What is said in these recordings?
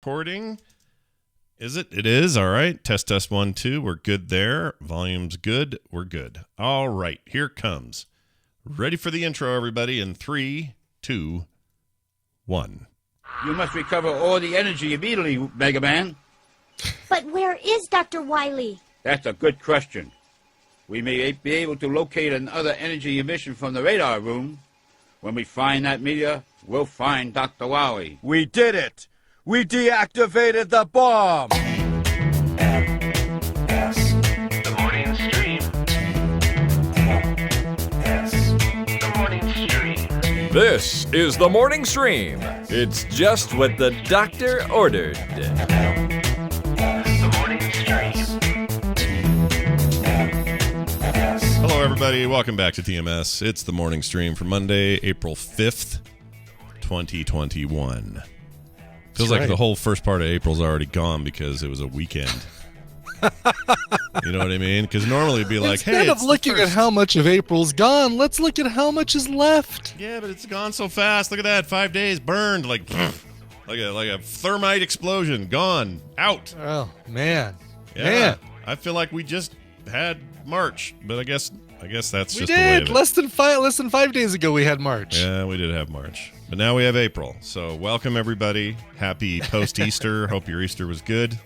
Recording. Is it? It is. All right. Test 1 2. We're good there. Volume's good. We're good. All right. Here it comes. Ready for the intro, everybody. In 3, 2, 1. You must recover all the energy immediately, Mega Man. But where is Dr. Wily? That's a good question. We may be able to locate another energy emission from the radar room. When we find that meteor, we'll find Dr. Wily. We did it! We deactivated the bomb! MS, the morning stream. MS, the morning stream. This is the morning stream. It's just what the doctor ordered. The morning stream. Hello, everybody. Welcome back to TMS. It's the morning stream for Monday, April 5th, 2021. Feels like the whole first part of April's already gone because it was a weekend. You know what I mean? Because normally it'd be like, Instead hey, of looking at how much of April's gone, let's look at how much is left. Yeah, but it's gone so fast. Look at that. 5 days burned like a thermite explosion. Gone. Out. Oh, man. Yeah. Man. I feel like we just had March, but I guess that's We just the way of did. it. Less than 5 days ago we had March. Yeah, we did have March. But now we have April. So welcome, everybody. Happy post-Easter. Hope your Easter was good.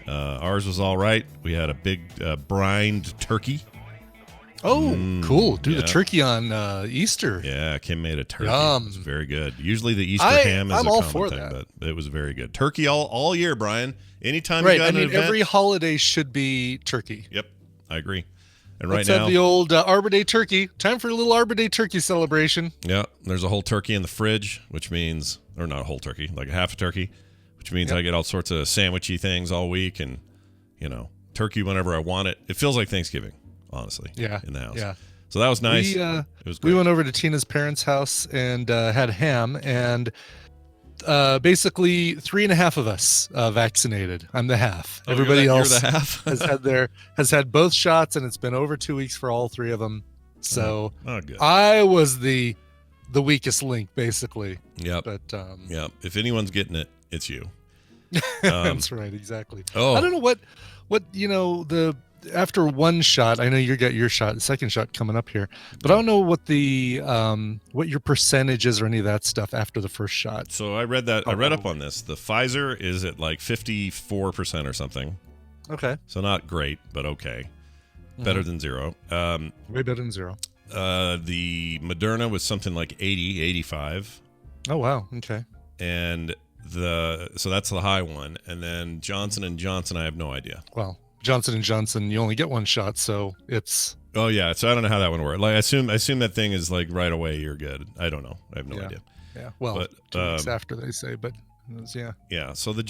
Ours was all right. We had a big brined turkey. Oh, cool. Do yeah. the turkey on Easter. Yeah, Kim made a turkey. Yum. It was very good. Usually the Easter I'm ham is a all common for thing, that. but it was very good. Turkey all year, Brian. Anytime Right. you got I an mean, event. every holiday should be turkey. Yep, I agree. And Let's right have now, the old Arbor Day turkey. Time for a little Arbor Day turkey celebration. yeah, there's a whole turkey in the fridge, which means, or not a whole turkey, like a half a turkey, which means I get all sorts of sandwichy things all week, and turkey whenever I want it. It feels like Thanksgiving, honestly. Yeah. in the house. Yeah. So that was nice. We, it was great. We went over to Tina's parents' house and had ham, and basically 3.5 of us vaccinated. I'm the half. Oh, Everybody you're else the half. has had both shots, and it's been over 2 weeks for all 3 of them. So Oh, good. I was the weakest link, basically. Yep. But Yep. If anyone's getting it, it's you. that's right, exactly. Oh. I don't know what after one shot. I know you got your shot, the second shot coming up here, but I don't know what the what your percentage is or any of that stuff after the first shot. So I read that. I read up on this. The Pfizer is at like 54% or something. Okay, So not great, but okay. Better than zero. way better than zero. The Moderna was something like 80, 85. Oh wow, okay. And so that's the high one. And then Johnson & Johnson, I have no idea. Well, Johnson & Johnson, you only get one shot, so it's Oh yeah, so I don't know how that one works. Like I assume that thing is like right away you're good. I don't know. I have no idea. yeah. Well, But, 2 weeks after they say, but it was, yeah. Yeah. So your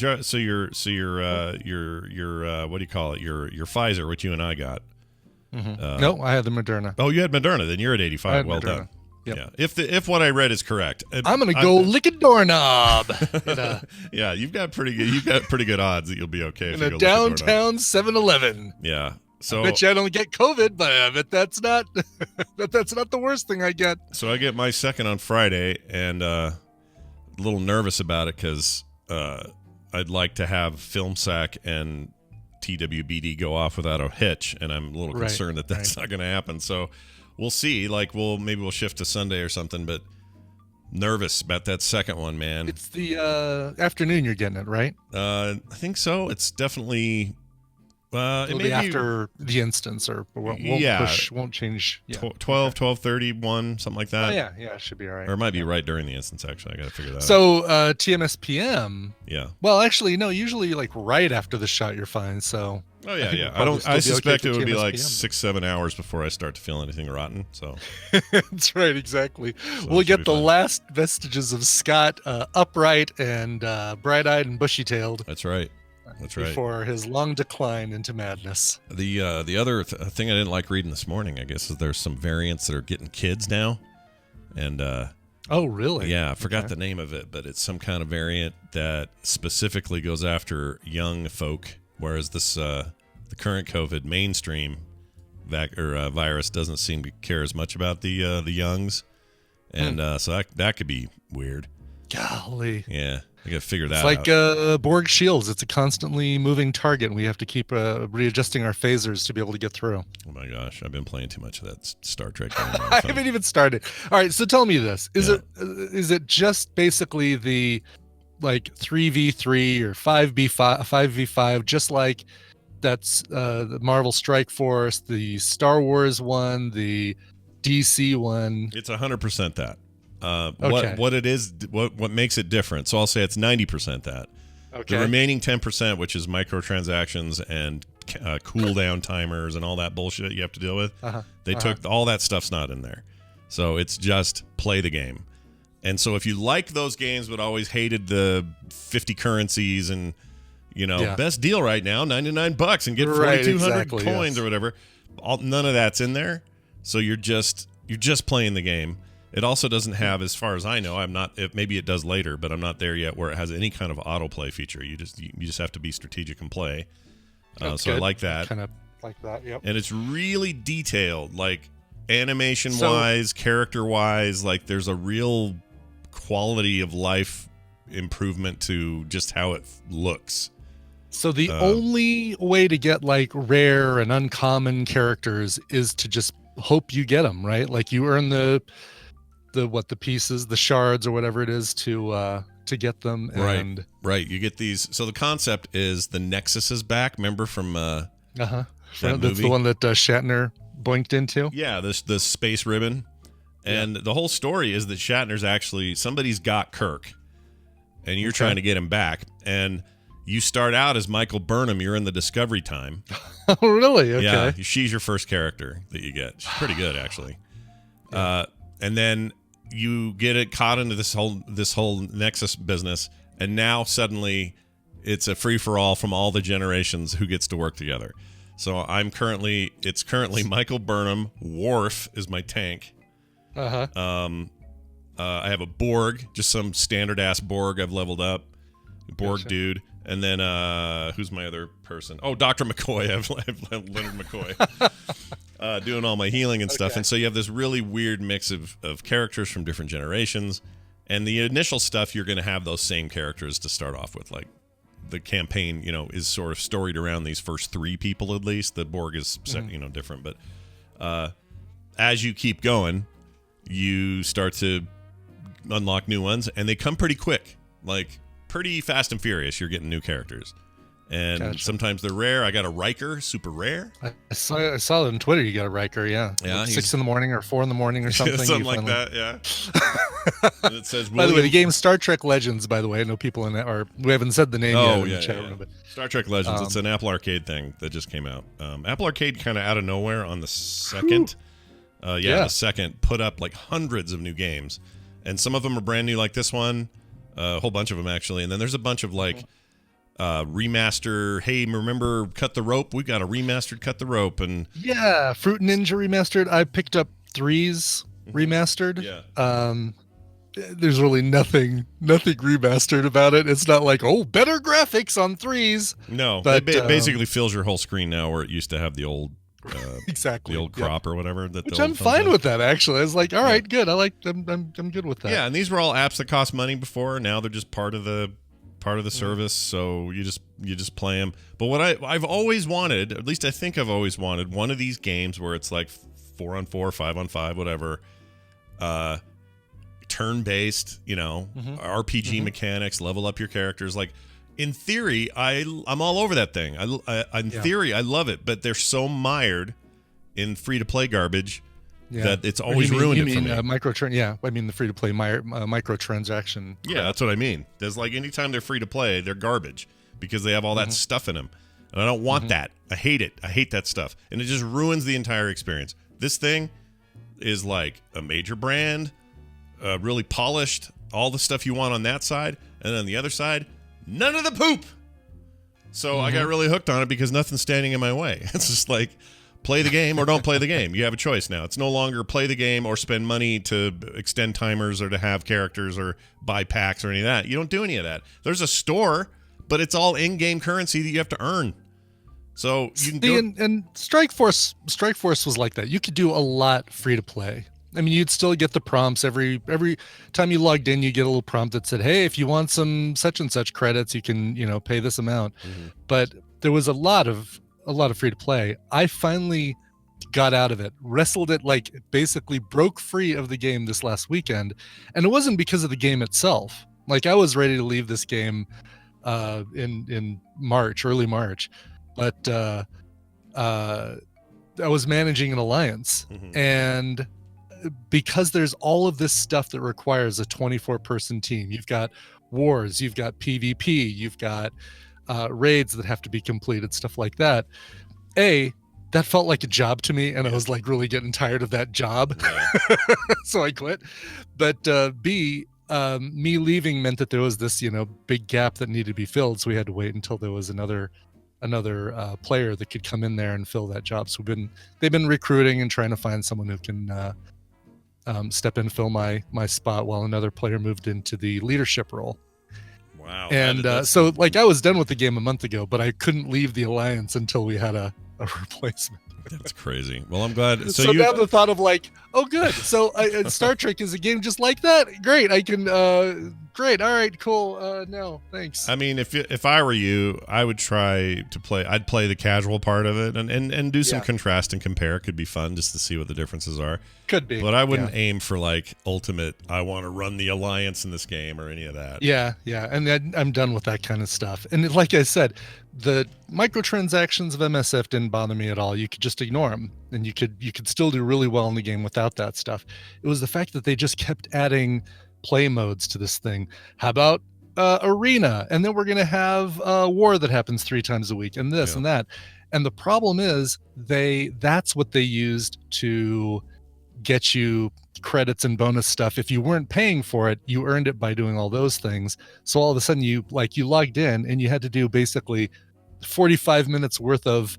what do you call it? Your Pfizer, which you and I got. No, I had the Moderna. Oh, you had Moderna. Then you're at I 85. had Well Moderna. done. Yep. Yeah. If what I read is correct, I'm gonna go lick a doorknob Yeah, you've got pretty good odds that you'll be okay. If in you a go lick a doorknob. downtown 7-Eleven. Yeah. So Bet you I don't get COVID, but I bet that's not the worst thing I get. So I get my second on Friday, and a little nervous about it because I'd like to have FilmSack and TWBD go off without a hitch, and I'm a little Right, concerned that that's not going to happen. So we'll see. Like, maybe we'll shift to Sunday or something, but nervous about that second one, man. It's the afternoon you're getting it, right? I think so. It's definitely. It It'll may be be after the instance, or won't Yeah. won't change. Yeah. 12, 12:30, 1, something like that. Oh, yeah, it should be all right. Or it might be right during the instance, actually. I got to figure that out. So TMS PM. Yeah. Well, actually, no. Usually, like right after the shot, you're fine. So. Oh, yeah, think yeah. we'll probably I still be suspect okay it for would be TMS like PM. 6-7 hours before I start to feel anything rotten. So That's right, exactly. it We'll should get be the fine. last vestiges of Scott upright and bright-eyed and bushy-tailed that's right. That's right. before his long decline into madness. The other thing I didn't like reading this morning, I guess, is there's some variants that are getting kids now. And Oh, really? yeah, I forgot Okay. the name of it, but it's some kind of variant that specifically goes after young folk, whereas this the current COVID mainstream virus doesn't seem to care as much about the youngs, and so that could be weird. Golly. Yeah. I got to figure that It's like out. Borg shields. It's a constantly moving target, and we have to keep readjusting our phasers to be able to get through. Oh my gosh, I've been playing too much of that Star Trek. I haven't even started. All right, so tell me this: is it just basically the like 3v3 or 5v5, just like that's the Marvel Strike Force, the Star Wars one, the DC one? It's 100% that. Okay. What it is, what makes it different? So I'll say it's 90% that. Okay. The remaining 10%, which is microtransactions and cooldown timers and all that bullshit you have to deal with, they took all that stuff's not in there. So it's just play the game. And so if you like those games but always hated the 50 currencies and, best deal right now, $99 and get 4,200 coins or whatever, none of that's in there. So you're just playing the game. It also doesn't have, as far as I know, maybe it does later, but I'm not there yet where it has any kind of autoplay feature. You just have to be strategic and play. So good. I like that. Kind of like that, yep. And it's really detailed, like animation-wise, character-wise. Like there's a real quality of life improvement to just how it looks. So the only way to get like rare and uncommon characters is to just hope you get them, right? Like you earn the pieces, the shards or whatever it is to get them. And right. You get these. So the concept is the Nexus is back. Remember from that's movie? the one that Shatner boinked into. Yeah, the space ribbon. And the whole story is that Shatner's somebody's got Kirk, and you're trying to get him back. And you start out as Michael Burnham. You're in the Discovery time. Oh, really? Okay. Yeah, she's your first character that you get. She's pretty good, actually. And then you get it caught into this whole Nexus business, and now suddenly it's a free for all from all the generations who gets to work together. So it's currently Michael Burnham. Worf is my tank. I have a Borg, just some standard ass Borg I've leveled up. Borg dude. And then who's my other person? Oh, Dr. McCoy. I have Leonard McCoy doing all my healing and stuff. And so you have this really weird mix of characters from different generations. And the initial stuff, you're going to have those same characters to start off with. Like the campaign, is sort of storied around these first three people at least. The Borg is different. But as you keep going, you start to unlock new ones. And they come pretty quick. Like pretty fast and furious. You're getting new characters. And sometimes they're rare. I got a Riker, super rare. I saw it on Twitter. You got a Riker, yeah. Yeah, 6 in the morning or 4 in the morning or something. Something like that, yeah. And it says, by the way, the game Star Trek Legends, by the way, I know people in that, or we haven't said the name yet in the chat room. But, Star Trek Legends, it's an Apple Arcade thing that just came out. Apple Arcade kind of out of nowhere on the second. The second put up like hundreds of new games. And some of them are brand new like this one. A whole bunch of them, actually. And then there's a bunch of like remaster. Hey, remember Cut the Rope? We got a remastered Cut the Rope. And yeah, Fruit Ninja remastered. I picked up 3's remastered. Yeah. There's really nothing remastered about it. It's not like, better graphics on 3's. No, but it basically fills your whole screen now where it used to have the old exactly the old crop or whatever. Which I'm fine with that, actually. I was like, all right, good. I'm good with that. Yeah, and these were all apps that cost money before. Now they're just part of the service. So you just play them. But what I've always wanted, at least I think I've always wanted, one of these games where it's like 4-on-4, 5-on-5, whatever. Turn-based, RPG mechanics, level up your characters. Like, in theory, I'm all over that thing. In theory, I love it, but they're so mired in free-to-play garbage that it's always ruined it for me. I mean the free-to-play microtransaction. Yeah, that's what I mean. There's like anytime they're free-to-play, they're garbage because they have all that stuff in them. And I don't want that. I hate it. I hate that stuff. And it just ruins the entire experience. This thing is like a major brand, really polished, all the stuff you want on that side, and then on the other side, none of the poop. So I got really hooked on it because nothing's standing in my way. It's just like, play the game or don't play the game. You have a choice now. It's no longer play the game or spend money to extend timers or to have characters or buy packs or any of that. You don't do any of that. There's a store, but it's all in-game currency that you have to earn. So you can and Strike Force was like that. You could do a lot free to play. I mean, you'd still get the prompts every time you logged in. You get a little prompt that said, "Hey, if you want some such and such credits, you can pay this amount." But there was a lot of free to play. I finally got out of it, wrestled it, like basically broke free of the game this last weekend, and it wasn't because of the game itself. Like, I was ready to leave this game in March, early March, but I was managing an alliance, and because there's all of this stuff that requires a 24-person team. You've got wars, you've got PvP, you've got raids that have to be completed, stuff like that. That felt like a job to me, and I was like really getting tired of that job. So I quit. But B, me leaving meant that there was this big gap that needed to be filled, so we had to wait until there was another player that could come in there and fill that job. So they've been recruiting and trying to find someone who can step in and fill my spot while another player moved into the leadership role. Wow. And so like, I was done with the game a month ago, but I couldn't leave the alliance until we had a replacement. That's crazy. Well, I'm glad. So now the thought of like, oh, good. So Star Trek is a game just like that. Great. I can. Great. All right. Cool. No, thanks. I mean, if I were you, I would try to play. I'd play the casual part of it and do some contrast and compare. It could be fun just to see what the differences are. Could be. But I wouldn't aim for like ultimate. I want to run the alliance in this game or any of that. Yeah. And I'm done with that kind of stuff. And like I said, the microtransactions of MSF didn't bother me at all. You could just ignore them, and you could still do really well in the game without that stuff. It was the fact that they just kept adding play modes to this thing. How about arena? And then we're going to have war that happens 3 times a week, and this and that. And the problem is that's what they used to get you credits and bonus stuff. If you weren't paying for it, you earned it by doing all those things. So all of a sudden you logged in and you had to do basically 45 minutes worth of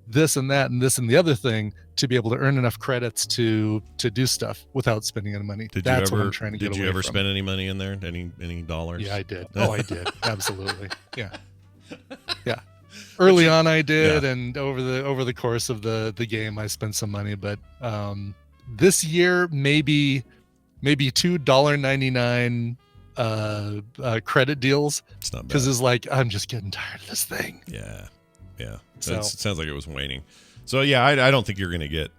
this and that and this and the other thing to be able to earn enough credits to do stuff without spending any money. That's what I'm trying to get away from. Did you ever spend any money in there? Any dollars? Yeah, I did. Oh, I did. Absolutely. Yeah. Early on I did, and over the course of the game I spent some money, but this year maybe $2.99 credit deals. It's not bad. Because it's like, I'm just getting tired of this thing. Yeah. So, it sounds like it was waning. So yeah, I don't think you're gonna get.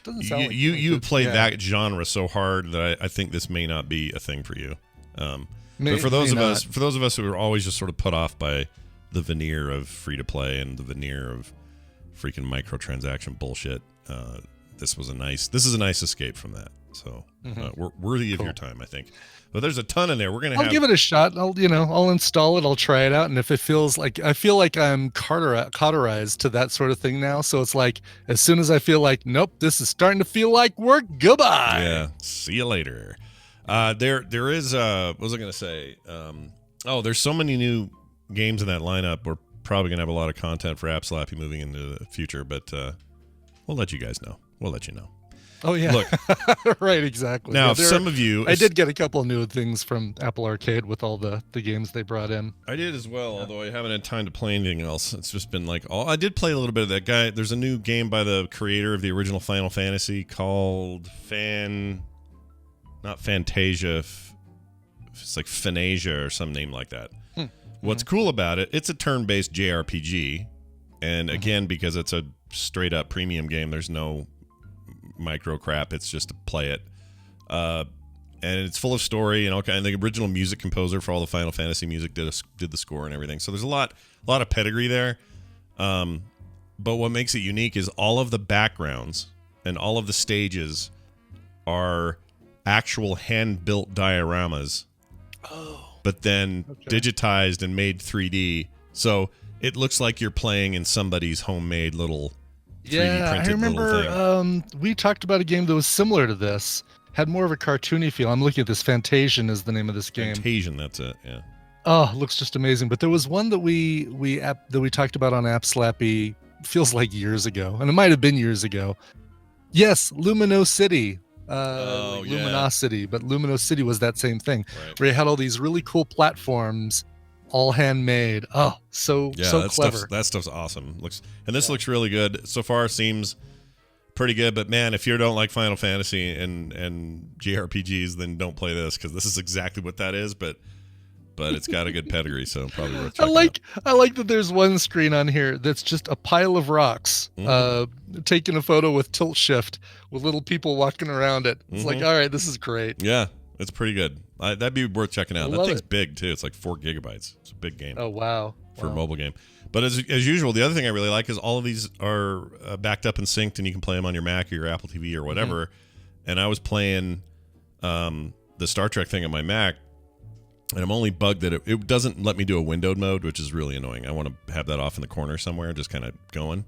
You played that genre so hard that I think this may not be a thing for you. But for those of us who are always just sort of put off by the veneer of free to play and the veneer of freaking microtransaction bullshit, this is a nice escape from that. So worthy of your time, I think. But there's a ton in there. I'll give it a shot. I'll install it. I'll try it out. And if it feels like, I feel like I'm cauterized to that sort of thing now. So it's like, as soon as I feel like, nope, this is starting to feel like work, goodbye. Yeah. See you later. There is, what was I going to say? There's so many new games in that lineup. We're probably going to have a lot of content for App Slappy moving into the future, but we'll let you guys know. We'll let you know. Oh, yeah. Look. Right, exactly. Now, some of you... I did get a couple of new things from Apple Arcade with all the games they brought in. I did as well, although I haven't had time to play anything else. It's just been like... I did play a little bit of that guy. There's a new game by the creator of the original Final Fantasy called not Fantasia. It's like Fanasia or some name like that. What's cool about it, it's a turn-based JRPG. And again, because it's a straight-up premium game, there's no micro crap. It's just to play it, and it's full of story and all kind. The original music composer for all the Final Fantasy music did the score and everything. So there's a lot of pedigree there. But what makes it unique is all of the backgrounds and all of the stages are actual hand-built dioramas. But then digitized and made 3D, so it looks like you're playing in somebody's homemade little. I remember we talked about a game that was similar to this, had more of a cartoony feel. I'm looking at this. Fantasian is the name of this game. Fantasian, that's it. Yeah. Oh, it looks just amazing. But there was one that we talked about on App Slappy. Feels like years ago, and it might have been years ago. Yes, Luminosity. Luminosity, but Luminosity was that same thing, where you had all these really cool platforms, all handmade. Oh, so clever. That stuff's awesome. Looks really good so far. Seems pretty good. But man, if you don't like Final Fantasy and JRPGs, then don't play this, because this is exactly what that is. But it's got a good pedigree, so probably worth checking out. I like that there's one screen on here that's just a pile of rocks, taking a photo with tilt shift with little people walking around it. It's like, all right, this is great. Yeah, it's pretty good. That'd be worth checking out. I That love thing's it. big too. It's like 4 gigabytes. It's a big game Oh wow. for a Wow. mobile game. But as usual, the other thing I really like is all of these are backed up and synced, and you can play them on your Mac or your Apple TV or whatever. And I was playing the Star Trek thing on my Mac, and I'm only bugged that it doesn't let me do a windowed mode, which is really annoying. I want to have that off in the corner somewhere, just kind of going.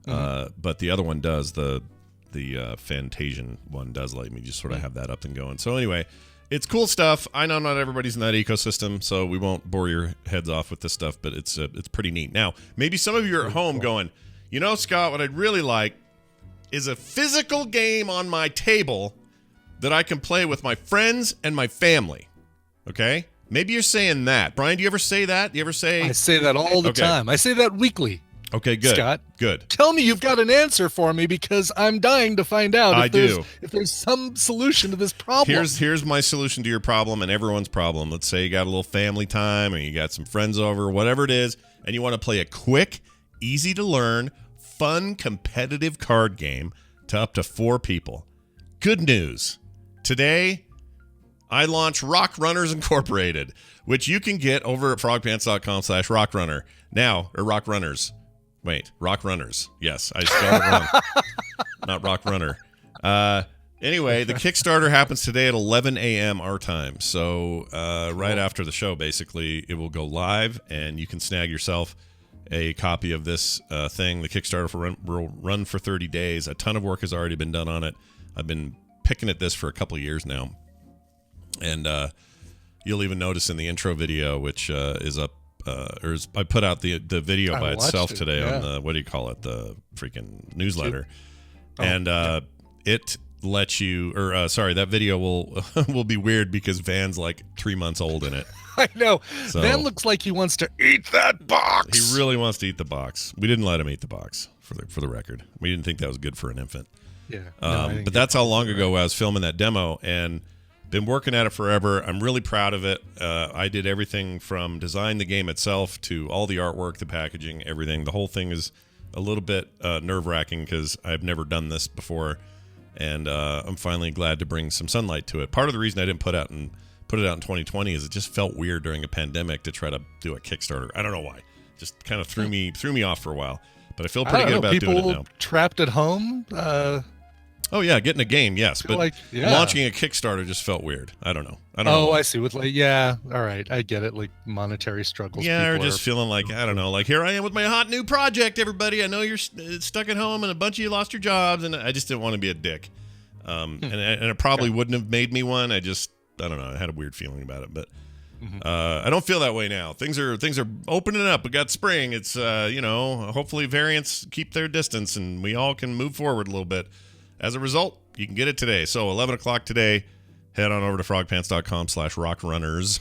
But the other one does. The Fantasian one does let me just sort of have that up and going. So anyway, it's cool stuff. I know not everybody's in that ecosystem, so we won't bore your heads off with this stuff, but it's pretty neat. Now, maybe some of you are at home going, Scott, what I'd really like is a physical game on my table that I can play with my friends and my family. Okay? Maybe you're saying that. Brian, do you ever say that? Do you ever say... I say that all the Okay. time. I say that weekly. Okay, good. Scott. Good. Tell me you've got an answer for me, because I'm dying to find out I if there's some solution to this problem. Here's my solution to your problem and everyone's problem. Let's say you got a little family time, or you got some friends over, whatever it is, and you want to play a quick, easy to learn, fun, competitive card game to up to 4 people. Good news. Today, I launch Rock Runners Incorporated, which you can get over at frogpants.com/rockrunner. Now, or Rock Runners. Wait, Rock Runners. Yes, I spelled it wrong. Not Rock Runner. Anyway, the Kickstarter happens today at 11 a.m. our time. So right after the show, basically, it will go live, and you can snag yourself a copy of this thing. The Kickstarter will run for 30 days. A ton of work has already been done on it. I've been picking at this for a couple of years now. And you'll even notice in the intro video, which is up, I put out the video by itself today on the, what do you call it, the freaking newsletter. And it lets you, that video will be weird because Van's like 3 months old in it. I know. So- Van looks like he wants to eat that box. He really wants to eat the box. We didn't let him eat the box, for the record. We didn't think that was good for an infant. Yeah. No, I didn't But get that's how long ago I was filming that demo, and been working at it forever. I'm really proud of it. I did everything from design the game itself to all the artwork, the packaging, everything. The whole thing is a little bit nerve-wracking because I've never done this before, and I'm finally glad to bring some sunlight to it. Part of the reason I didn't put it out in 2020 is it just felt weird during a pandemic to try to do a Kickstarter. I don't know why. Just kind of threw me off for a while. But I feel pretty good about people doing it now. trapped at home. Oh yeah, getting a game, yes, but yeah. launching a Kickstarter just felt weird. I don't know. Oh, I see. With all right, I get it. Like monetary struggles. Yeah, or people just are- feeling like, I don't know, like here I am with my hot new project, everybody. I know you're stuck at home and a bunch of you lost your jobs, and I just didn't want to be a dick. And it probably wouldn't have made me one. I don't know. I had a weird feeling about it, but I don't feel that way now. Things are opening up. We got spring. It's hopefully variants keep their distance and we all can move forward a little bit. As a result, you can get it today. So 11 o'clock today, head on over to frogpants.com/rockrunners.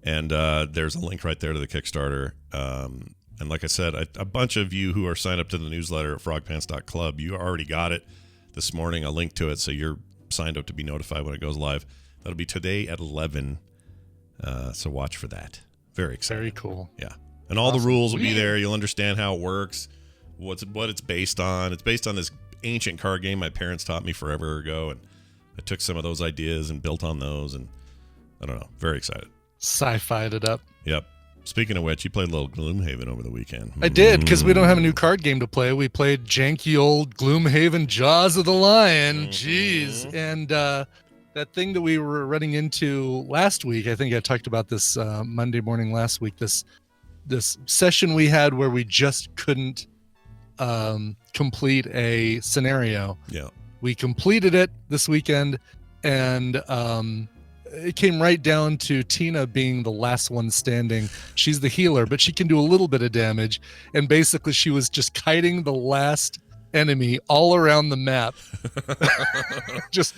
And there's a link right there to the Kickstarter. And like I said, a bunch of you who are signed up to the newsletter at frogpants.club, you already got it this morning, a link to it. So you're signed up to be notified when it goes live. That'll be today at 11. So watch for that. Very exciting. Very cool. Yeah. And all the rules will be there. You'll understand how it works, what it's based on. It's based on this ancient card game my parents taught me forever ago, and I took some of those ideas and built on those, and I don't know. Very excited. Sci-fi'd it up. Yep. Speaking of which, you played a little Gloomhaven over the weekend. I did, because we don't have a new card game to play. We played janky old Gloomhaven Jaws of the Lion. Jeez. And that thing that we were running into last week, I think I talked about this Monday morning last week, this session we had where we just couldn't complete a scenario. Yeah. We completed it this weekend, and it came right down to Tina being the last one standing. She's the healer, but she can do a little bit of damage, and basically she was just kiting the last enemy all around the map. Just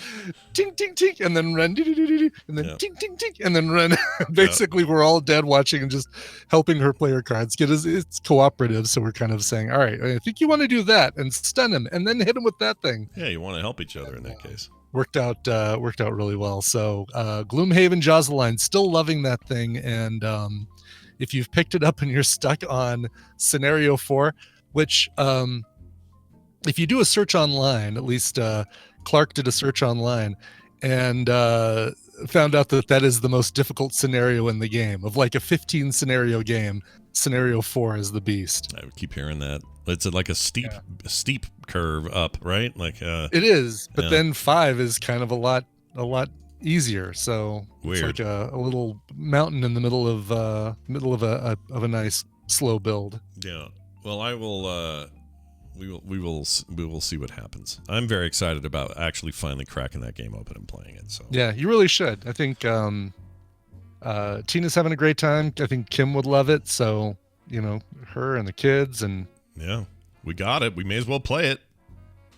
tink, tink, tink, and then run, and then tink, tink, tink, and then run. Basically, we're all dead watching and just helping her play her cards. It's cooperative, so we're kind of saying, all right, I think you want to do that and stun him and then hit him with that thing. Yeah, you want to help each other in that case. Worked out really well. So Gloomhaven Jocelyn, still loving that thing. And if you've picked it up and you're stuck on scenario 4, which if you do a search online, at least Clark did a search online and found out that is the most difficult scenario in the game. Of like a 15 scenario game, scenario 4 is the beast. I would keep hearing that. It's like a steep curve up, right? Like it is, but yeah. then 5 is kind of a lot easier. So Weird. It's like a little mountain in the middle of a nice slow build. Yeah. Well, I will. We will see what happens. I'm very excited about actually finally cracking that game open and playing it. So Yeah, you really should. I think Tina's having a great time. I think Kim would love it. So her and the kids and. Yeah, we got it. We may as well play it.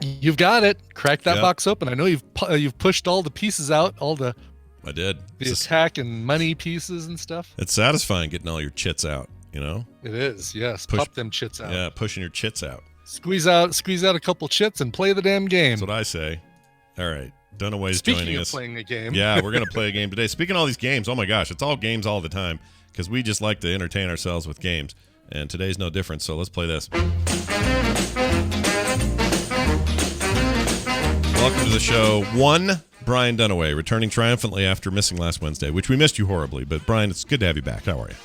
You've got it. Crack that Yep. box open. I know you've pushed all the pieces out, all the I did. attack and money pieces and stuff. It's satisfying getting all your chits out. It is. Yes, Push- pop them chits out. Yeah, pushing your chits out. Squeeze out a couple chits and play the damn game. That's what I say. All right, Dunaway's Speaking joining of us. playing a game, Yeah, we're gonna play a game today. Speaking of all these games, oh my gosh, it's all games all the time because we just like to entertain ourselves with games. And today's no different, so let's play this. Welcome to the show. Brian Dunaway, returning triumphantly after missing last Wednesday, which we missed you horribly. But Brian, it's good to have you back. How are you?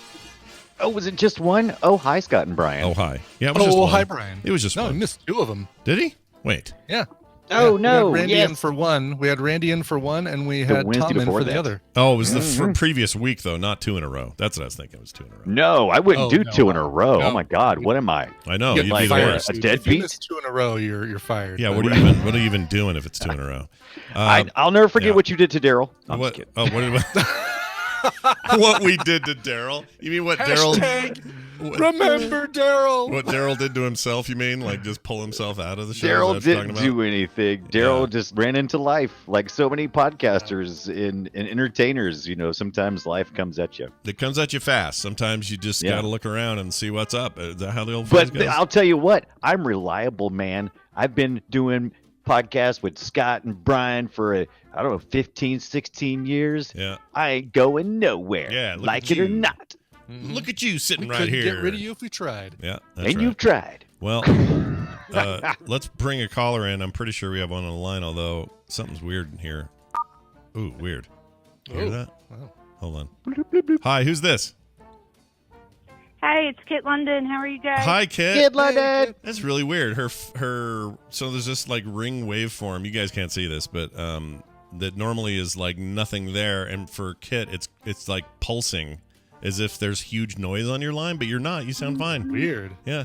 Oh, was it just one? Oh, hi, Scott and Brian. Oh, hi. Yeah, it was just one. hi, Brian. It was just No, I one. missed 2 of them. Did he? Wait. Yeah. Oh, no, We had Randy yes. in for one. We had Randy in for one, and we The had Wednesday Tom in before for the that. other. Oh, it was the previous week, though, not 2 in a row. That's what I was thinking. It was 2 in a row. No, I wouldn't Oh, do no. 2 in a row. No. Oh, my God. What am I? I know. Get You'd be the fired. worst. A dude. If you deadbeat? miss 2 in a row, you're fired. Yeah, But- what are you even doing if it's 2 in a row? I'll never forget yeah. what you did to Daryl. I'm What? just kidding. Oh, what we did to Daryl? You mean what Daryl? Remember Daryl. What Daryl did to himself? You mean like just pull himself out of the show? Is that Daryl what you're talking didn't about? do anything. Daryl Yeah. just ran into life like so many podcasters and entertainers. Sometimes life comes at you. It comes at you fast. Sometimes you just Yeah. got to look around and see what's up. Is that how the old phrase But goes? I'll tell you what, I'm reliable, man. I've been doing podcasts with Scott and Brian for 15, 16 years. Yeah. I ain't going nowhere. Yeah, look like at it or you. not. Look at you sitting We right couldn't here. get rid of you if we tried. Yeah, that's And right. you've tried. Well, let's bring a caller in. I'm pretty sure we have one on the line, although something's weird in here. Ooh, weird. You hear Oh, that? wow. Hold on. Hi, who's this? Hey, it's Kit London. How are you guys? Hi, Kit. Kid London. That's really weird. So there's this like ring waveform. You guys can't see this, but that normally is like nothing there, and for Kit, it's like pulsing, as if there's huge noise on your line, but you're not. You sound fine. Weird. Yeah,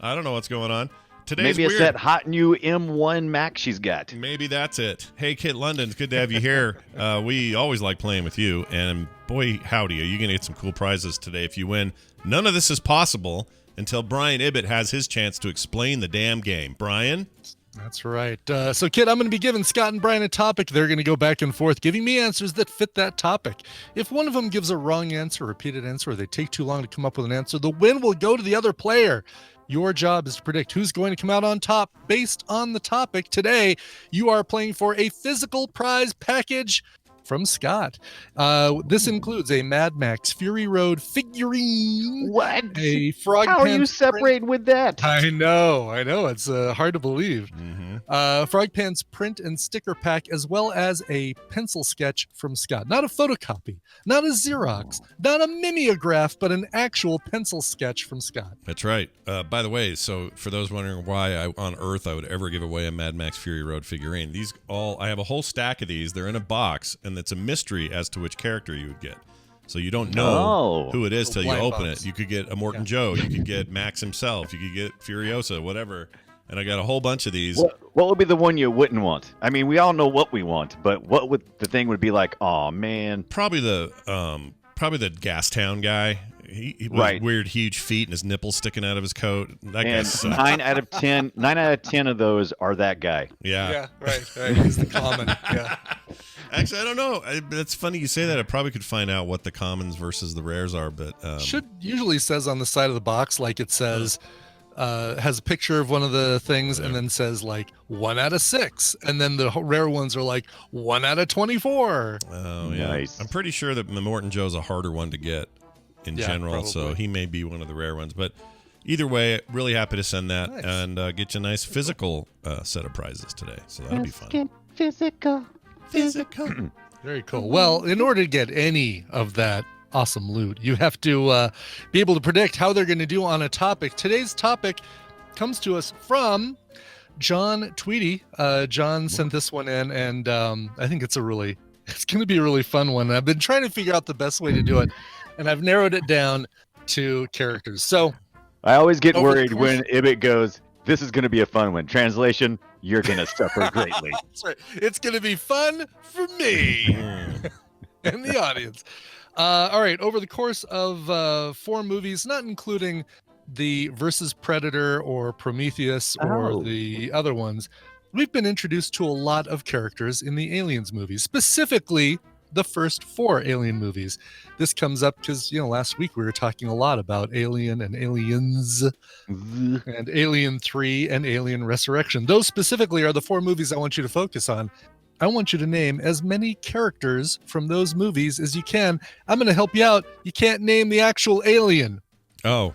I don't know what's going on. Today's Maybe it's weird. that hot new M1 Mac she's got. Maybe that's it. Hey, Kit London, it's good to have you here. We always like playing with you, and boy, howdy, are you going to get some cool prizes today if you win. None of this is possible until Brian Ibbett has his chance to explain the damn game. Brian? That's right. So, Kid, I'm going to be giving Scott and Brian a topic. They're going to go back and forth, giving me answers that fit that topic. If one of them gives a wrong answer, repeated answer, or they take too long to come up with an answer, the win will go to the other player. Your job is to predict who's going to come out on top based on the topic. Today, you are playing for a physical prize package from Scott. This includes a Mad Max Fury Road figurine. What? A Frog How are you Pants separating with that? I know. It's hard to believe. Mm-hmm. Frog Pants print and sticker pack, as well as a pencil sketch from Scott. Not a photocopy, not a Xerox, not a mimeograph, but an actual pencil sketch from Scott. That's right. By the way, so for those wondering why on earth I would ever give away a Mad Max Fury Road figurine, I have a whole stack of these. They're in a box, and it's a mystery as to which character you would get. So you don't know who it is till you Blind open box. it. You could get a Morton Joe. You could get Max himself. You could get Furiosa, whatever. And I got a whole bunch of these. What would be the one you wouldn't want? I mean, we all know what we want, but what would the thing would be like? Oh man, Probably the Gastown guy. He was Right. weird, huge feet and his nipples sticking out of his coat. That guy And sucked. 9 out of 10 of those are that guy. Yeah. right. He's the common. Yeah. Actually, I don't know. It's funny you say that. I probably could find out what the commons versus the rares are, but Should usually says on the side of the box, like it says, has a picture of one of the things and then says like 1 out of 6. And then the rare ones are like 1 out of 24. oh yeah. Nice. I'm pretty sure that Morton Joe's a harder one to get in Yeah, general, so probably. he may be one of the rare ones. But either way, really happy to send that Nice. and get you a nice physical set of prizes today. So that'll be fun. Physical. Very cool. Well, in order to get any of that awesome loot, you have to be able to predict how they're going to do on a topic. Today's topic comes to us from John Tweedy. John sent this one in, and I think it's going to be a really fun one. I've been trying to figure out the best way to do it, and I've narrowed it down to characters. So I always get Over the worried course- when Ibit goes, "This is going to be a fun one." Translation: You're going to suffer greatly. that's right. It's going to be fun for me. Mm. and the audience. All right, over the course of 4 movies, not including the versus Predator or Prometheus or Oh. the other ones, we've been introduced to a lot of characters in the Aliens movies, specifically the first 4 Alien movies. This comes up because, last week we were talking a lot about Alien and Aliens and Alien 3 and Alien Resurrection. Those specifically are the 4 movies I want you to focus on. I want you to name as many characters from those movies as you can. I'm going to help you out. You can't name the actual alien. Oh,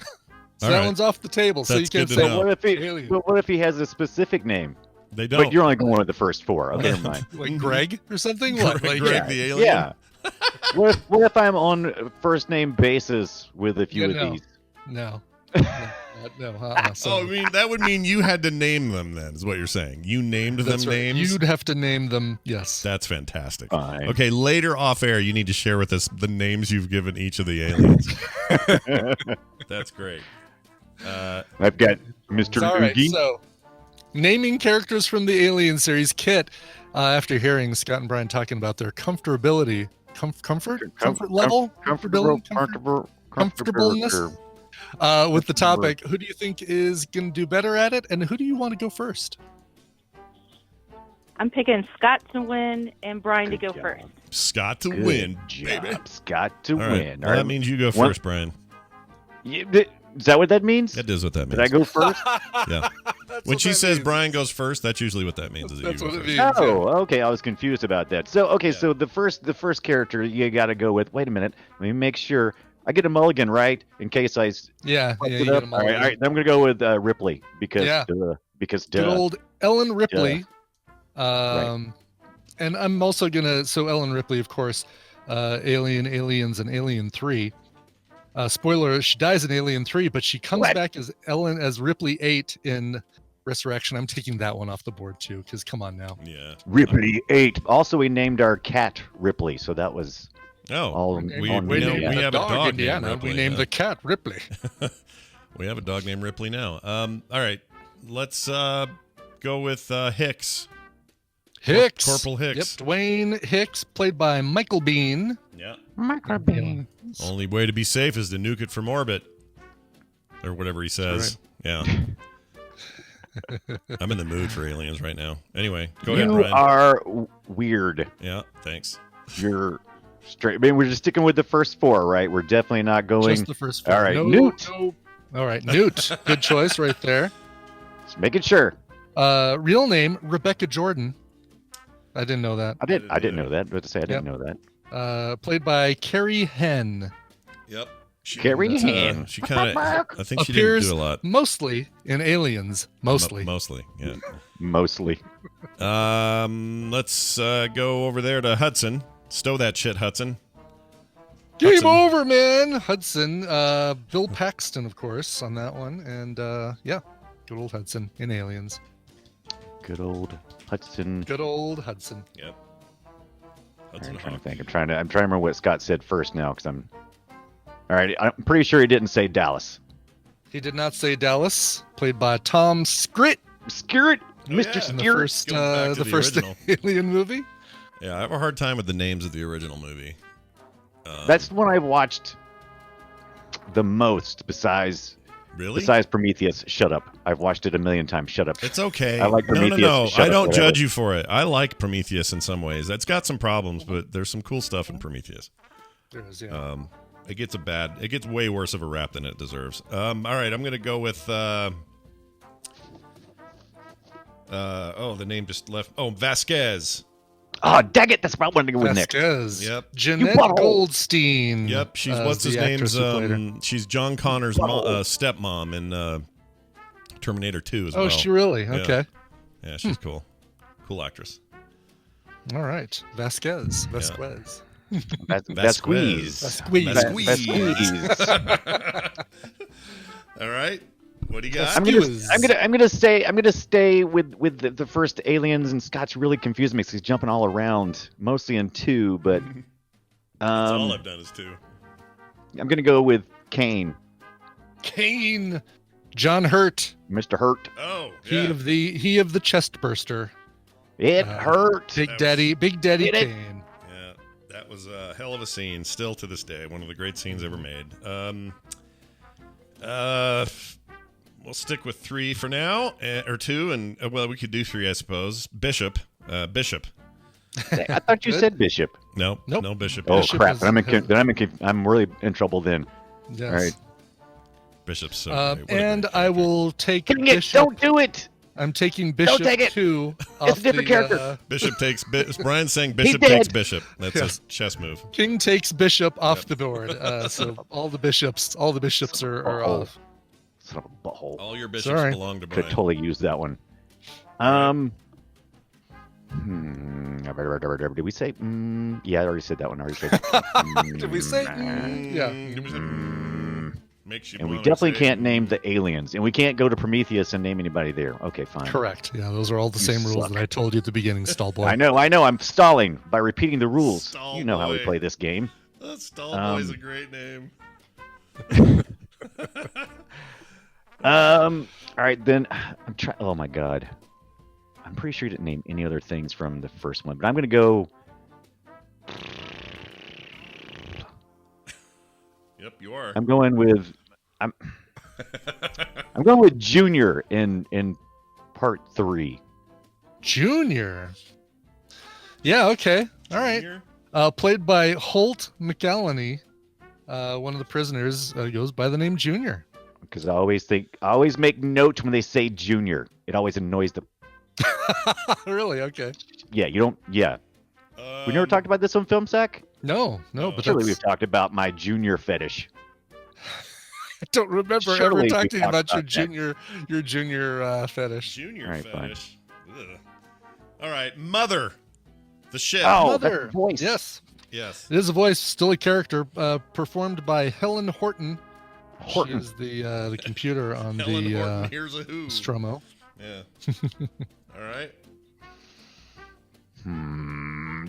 So all that right. one's off the table. So you That's can good to say, know. What if he? Alien. But what if he has a specific name? They don't. But you're only going with the first 4. Okay, never mind. like Greg or something? What? Like, Greg yeah. the alien? Yeah. What if I'm on first name basis with a few Yeah, of no. these? No. No. Oh, I mean, that would mean you had to name them then, is what you're saying. You named them That's right. names? You'd have to name them. Yes. That's fantastic. Fine. Okay, later off air, you need to share with us the names you've given each of the aliens. That's great. I've got Mr. All right. Oogie. So, naming characters from the Alien series. Kit, after hearing Scott and Brian talking about their comfortability, comfort level, comfortableness with the topic, who do you think is going to do better at it, and who do you want to go first? I'm picking Scott to win and Brian to go Good first. job. Scott to Good win, job. baby. Scott to All right. win. Well, that means you go One- first, Brian. Is that what that means? That is what that means. Did I go first? Yeah. That's When what she that says means. Brian goes first, that's usually what that means. Is that That's you go what it first. means. Oh, okay. I was confused about that. So, okay, Yeah. so the first character you got to go with. Wait a minute. Let me make sure. I get a mulligan, right? In case I Yeah. fucked You it get up. them All all right, in. all right. Then I'm gonna go with Ripley because Yeah. because Good old Ellen Ripley. Right. And I'm also gonna Ellen Ripley, of course, Alien, Aliens, and Alien 3. Spoiler: she dies in Alien 3, but she comes What? back as Ripley 8 in Resurrection. I'm taking that one off the board too, because come on now. Yeah. Ripley 8. Also, we named our cat Ripley, so that was Oh, all. we all know- named we that. have a dog named Indiana. Ripley, We named yeah. the cat Ripley. we have a dog named Ripley now. All right. Let's go with Hicks. Hicks. Corporal Hicks. Yep, Dwayne Hicks, played by Michael Bean. Yeah. Microbean. Only way to be safe is to nuke it from orbit. Or whatever he says. Yeah. I'm in the mood for aliens right now. Anyway, go ahead, You Brian. are weird. Yeah, thanks. You're straight. I mean, we're just sticking with the first 4, right? We're definitely not going. Just the first four. All right, No, Newt. no. All right, Newt. Good choice right there. Just making sure. Real name Rebecca Jordan. I didn't know that. I didn't know that. But to say, I didn't know that. Played by Carrie Henn. Yep. She Carrie didn't, Ann. She kind of, I think she Appears didn't do a lot. mostly in Aliens. Mostly. Mostly, yeah. Mostly. Let's go over there to Hudson. Stow that shit, Hudson. Game Hudson. over, man. Hudson. Bill Paxton, of course, on that one. And yeah, good old Hudson in Aliens. Good old Hudson. Good old Hudson. Yep. I'm Hudson trying to Hawk. think. I'm trying to remember what Scott said first now because I'm. All right, I'm pretty sure he didn't say Dallas. He did not say Dallas. Played by Tom Skerritt Skerritt, Oh, Mr. yeah. in the Skerritt. first, Going back to the first original. Alien movie. Yeah, I have a hard time with the names of the original movie. That's the one I watched the most besides Really? Prometheus. Shut up. I've watched it a million times. Shut up. It's okay. I like Prometheus. No. Shut I up, don't whatever. judge you for it. I like Prometheus in some ways. It's got some problems, but there's some cool stuff in Prometheus. There is, yeah. It gets way worse of a rap than it deserves. All right, I'm gonna go with the name just left. Oh, Vasquez. Oh, dang it. That's what I wanted to go with next. Vasquez. Yep. Jeanette butthole. Goldstein. Yep, she's as what's his the actress name's who played her. she's John Connor's stepmom in Terminator 2 as well. Oh, she really? Yeah. Okay. Yeah, she's cool. Cool actress. All right. Vasquez. Vasquez. Vasquez. Vasquez. All right. What do you got? I'm gonna stay with the first Aliens, and Scott's really confused me because he's jumping all around, mostly in 2, but That's all I've done is 2. I'm gonna go with Kane, Kane. John Hurt. Mr. Hurt. Oh, He of the chest burster. It hurt. Big Daddy Did it? Kane. Yeah, that was a hell of a scene. Still to this day, one of the great scenes ever made. We'll stick with 3 for now, or 2, and well, we could do 3, I suppose. Bishop. I thought you said Bishop. Nope. Nope. No Bishop. Oh Bishop crap! is- I'm really in trouble then. Yes. All right. Bishop's so great. What a And great I character. will take Dang it! Bishop. Don't do it. I'm taking Bishop take it. 2 It's off a different the, character. Bishop takes. Brian's saying Bishop did. takes Bishop. That's Yes. a chess move. King takes Bishop off the board. So all the bishops are Oh. off. Son of a butthole. All your bishops Sorry. belong to Could Brian. have totally used that one. Did we say? Yeah, I already said that one. Did we say? Yeah. Makes you And we wanna definitely say, can't name the aliens, and we can't go to Prometheus and name anybody there. Okay, fine. Correct. Yeah, those are all the You same rules suck. that I told you at the beginning, Stallboy. I know. I'm stalling by repeating the rules. Stall You know how we boy. play this game. Stall Boy's a great name. All right, then I'm trying. Oh my god, I'm pretty sure you didn't name any other things from the first one, but I'm gonna go. Yep, you are. I'm going with. I'm going with Junior in part 3. Junior. Yeah. Okay. All right. Junior? Played by Holt McElhenney. One of the prisoners goes by the name Junior. Because I always make notes when they say Junior. It always annoys the. Really? Okay. Yeah, you don't. Yeah, we never talked about this on Film Sack. No, but Surely that's, we've talked about my Junior fetish. I don't remember Surely ever we talking talked about about your junior fetish. Junior All right, fine. fetish. Ugh. All right, Mother. The ship. Oh, Mother. that's the voice. Yes, Yes. it is a voice, still a character, performed by Helen Horton. Horton. She is the computer on Helen the Horton, here's a who. Stromo. Yeah. All right.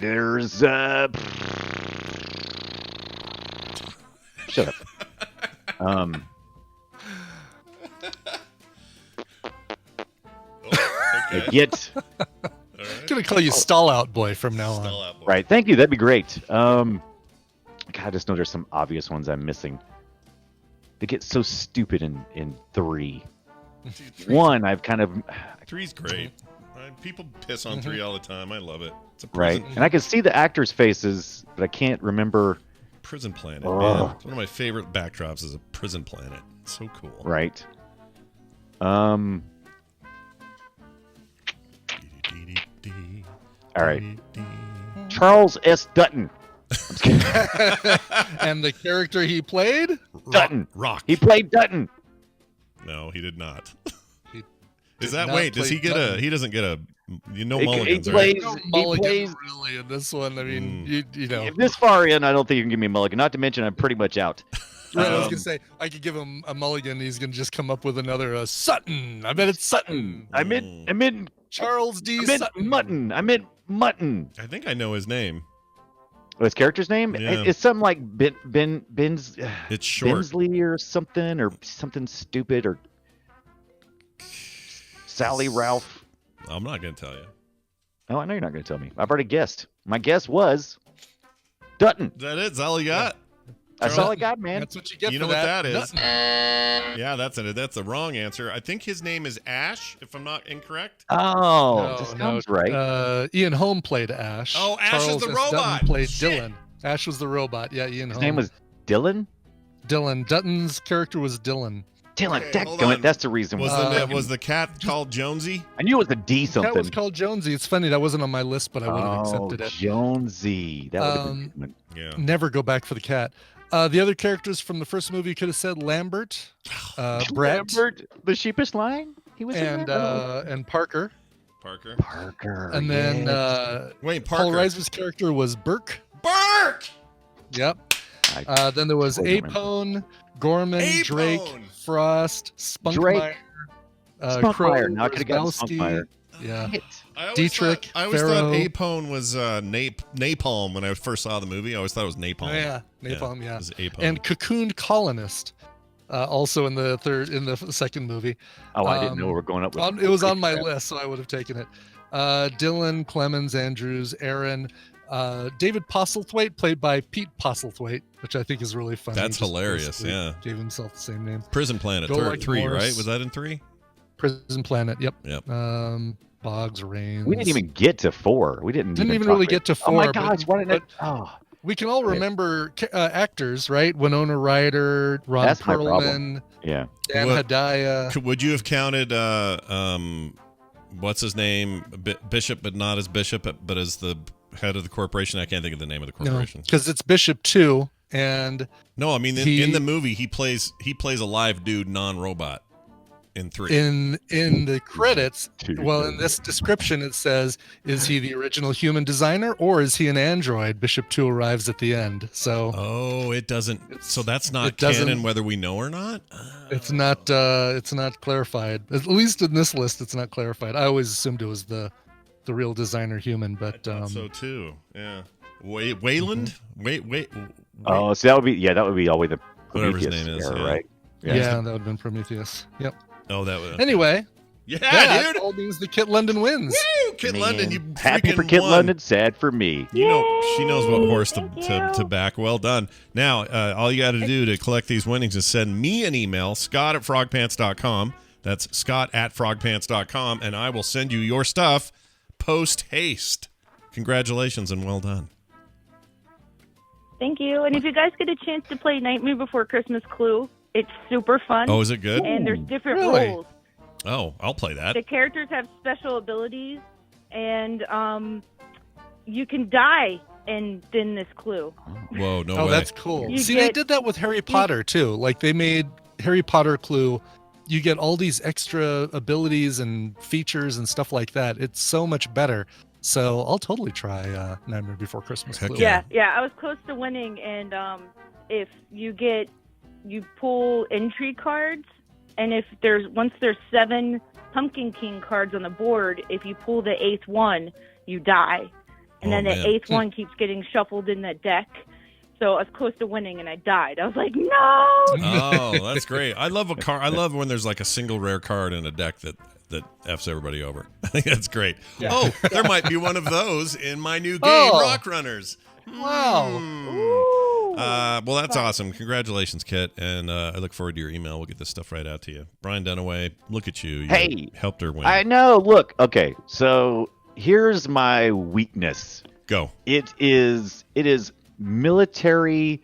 There's Shut up. Okay. Get All right. I'm gonna call you Stall Out Boy from now on. Stall out, boy. right. Thank you. That'd be great. God, I just know there's some obvious ones I'm missing. They get so stupid in 3. Dude, 1, I've kind of 3's great. People piss on 3 all the time. I love it. It's a right, prison, and I can see the actors' faces, but I can't remember. prison planet, Ugh. man. It's one of my favorite backdrops is a prison planet. It's so cool. Right. All right. Charles S. Dutton. I'm just kidding. And the character he played? Dutton. Rock. He played Dutton. No, he did not. He Is did that not wait? Does play he get Dutton. a? He doesn't get a. You know, He mulligans, plays- right? No he mulligan plays- really in this one. I mean, Mm. you know. If this far in, I don't think you can give me a mulligan. Not to mention, I'm pretty much out. Right, I was gonna say I could give him a mulligan. He's gonna just come up with another Sutton. I bet it's Sutton. I meant Charles D. I meant Sutton. mutton. I meant mutton. I think I know his name. Oh, his character's name? Yeah. It's something like Ben's It's short. Bensley or something stupid, or Sally Ralph. I'm not gonna tell you. Oh, I know you're not going to tell me. I've already guessed. My guess was Dutton. Is that it? Is that all you got? That's all I got, man. That's what you get You for know what that is? Nothing. Yeah, that's the wrong answer. I think his name is Ash, if I'm not incorrect. Oh, that sounds right. Ian Holm played Ash. Oh, Ash is Charles the S. robot. Dutton played Shit. Dylan. Ash was the robot. Yeah, Ian His Holm. name was Dylan. Dylan. Dutton's character was Dylan. Dylan, Okay, hold dadgummit, on. that's the reason. Was the cat called Jonesy? I knew it was a D something. That was called Jonesy. It's funny that wasn't on my list, but I would have accepted it. Jonesy. That would have been a good one. Yeah. Never go back for the cat. The other characters from the first movie could have said Lambert, Brett, Lambert, the sheepish lion. He was in and that? and Parker. Parker. And then Wait, Parker. Paul Reiser's character was Burke. Burke. Yep. Then there was totally remember. Apone, Gorman, Apone. Drake, Frost, Spunkmeyer, Drake. Crow, Spunkmeyer. Now I could have gotten Rosowski. Spunkmeyer. Yeah. I always Dietrich, thought, I always thought Pharaoh. Apone was napalm when I first saw the movie. I always thought it was napalm. Oh, yeah, Napalm, yeah. It was Apone. And Cocooned Colonist, also in the second movie. Oh, I didn't know we were going up with. It was on my list, so I would have taken it. Dylan, Clemens, Andrews, Aaron, David Postlethwaite, played by Pete Postlethwaite, which I think is really funny. That's He just hilarious, basically yeah. Gave himself the same name. Prison Planet, Go Like 3, Morse. right? Was that in 3? Prison Planet, yep. Yep. Boggs, Rains. We didn't even get to 4. We didn't even talk really about- get to 4. Oh my but- gosh! Why didn't but I? Oh, we can all remember actors, right? Winona Ryder, Ron That's my Perlman, problem. Yeah. Dan What- Hedaya. Would you have counted, what's his name? Bishop, but not as Bishop, but as the head of the corporation? I can't think of the name of the No, corporation. because it's Bishop too, and No, I mean, He- in the movie, he plays a live dude, non-robot in 3. in the credits, well, in this description, it says, "Is he the original human designer, or is he an android?" Bishop 2 arrives at the end, so Oh, it doesn't. So that's not it doesn't- canon, whether we know or not. it's not clarified. At least in this list, it's not clarified. I always assumed it was the real designer human, but I thought so too. Yeah. Wayland. Wait. Oh, so that would be always the Whatever his Prometheus name is, era, yeah. right? yeah, that would have been Prometheus. Yep. Oh, that was. Anyway, Yeah, that dude. all means that Kit London wins. Woo, Kit Man, London, you happy for freaking Kit won. London, sad for me. You know, she knows what horse Thank to you. back. Well done. Now, all you got to do to collect these winnings is send me an email, scott@frogpants.com. That's scott@frogpants.com, and I will send you your stuff post haste. Congratulations and well done. Thank you. And if you guys get a chance to play Nightmare Before Christmas Clue, it's super fun. Oh, is it good? And there's different Really? roles. Oh, I'll play that. The characters have special abilities, and you can die in this clue. Whoa, no Oh, way. that's cool. You See, they get- did that with Harry Potter too. Like they made Harry Potter Clue. You get all these extra abilities and features and stuff like that. It's so much better. So I'll totally try Nightmare Before Christmas Heck Clue. yeah. Yeah, I was close to winning, and if you pull entry cards, and if once there's 7 Pumpkin King cards on the board, if you pull the 8th one, you die. And Oh, then the man. 8th one keeps getting shuffled in the deck. So I was close to winning, and I died. I was like, no! Oh, that's great. I love I love when there's like a single rare card in a deck that F's everybody over. I think that's great. Oh, there might be one of those in my new game, Oh. Rock Runners. Wow. Ooh. Well, that's awesome. Congratulations, Kit. And I look forward to your email. We'll get this stuff right out to you. Brian Dunaway, look at you. You Hey, helped her win. I know. Look, okay. So here's my weakness. Go. It is military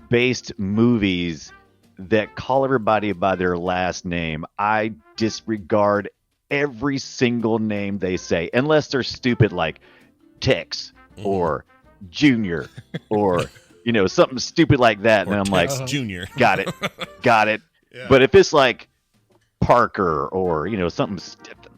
based movies that call everybody by their last name. I disregard every single name they say, unless they're stupid like Tex or Junior or something stupid like that. And Or I'm like, Tex Junior. got it. Yeah. But if it's like Parker or something,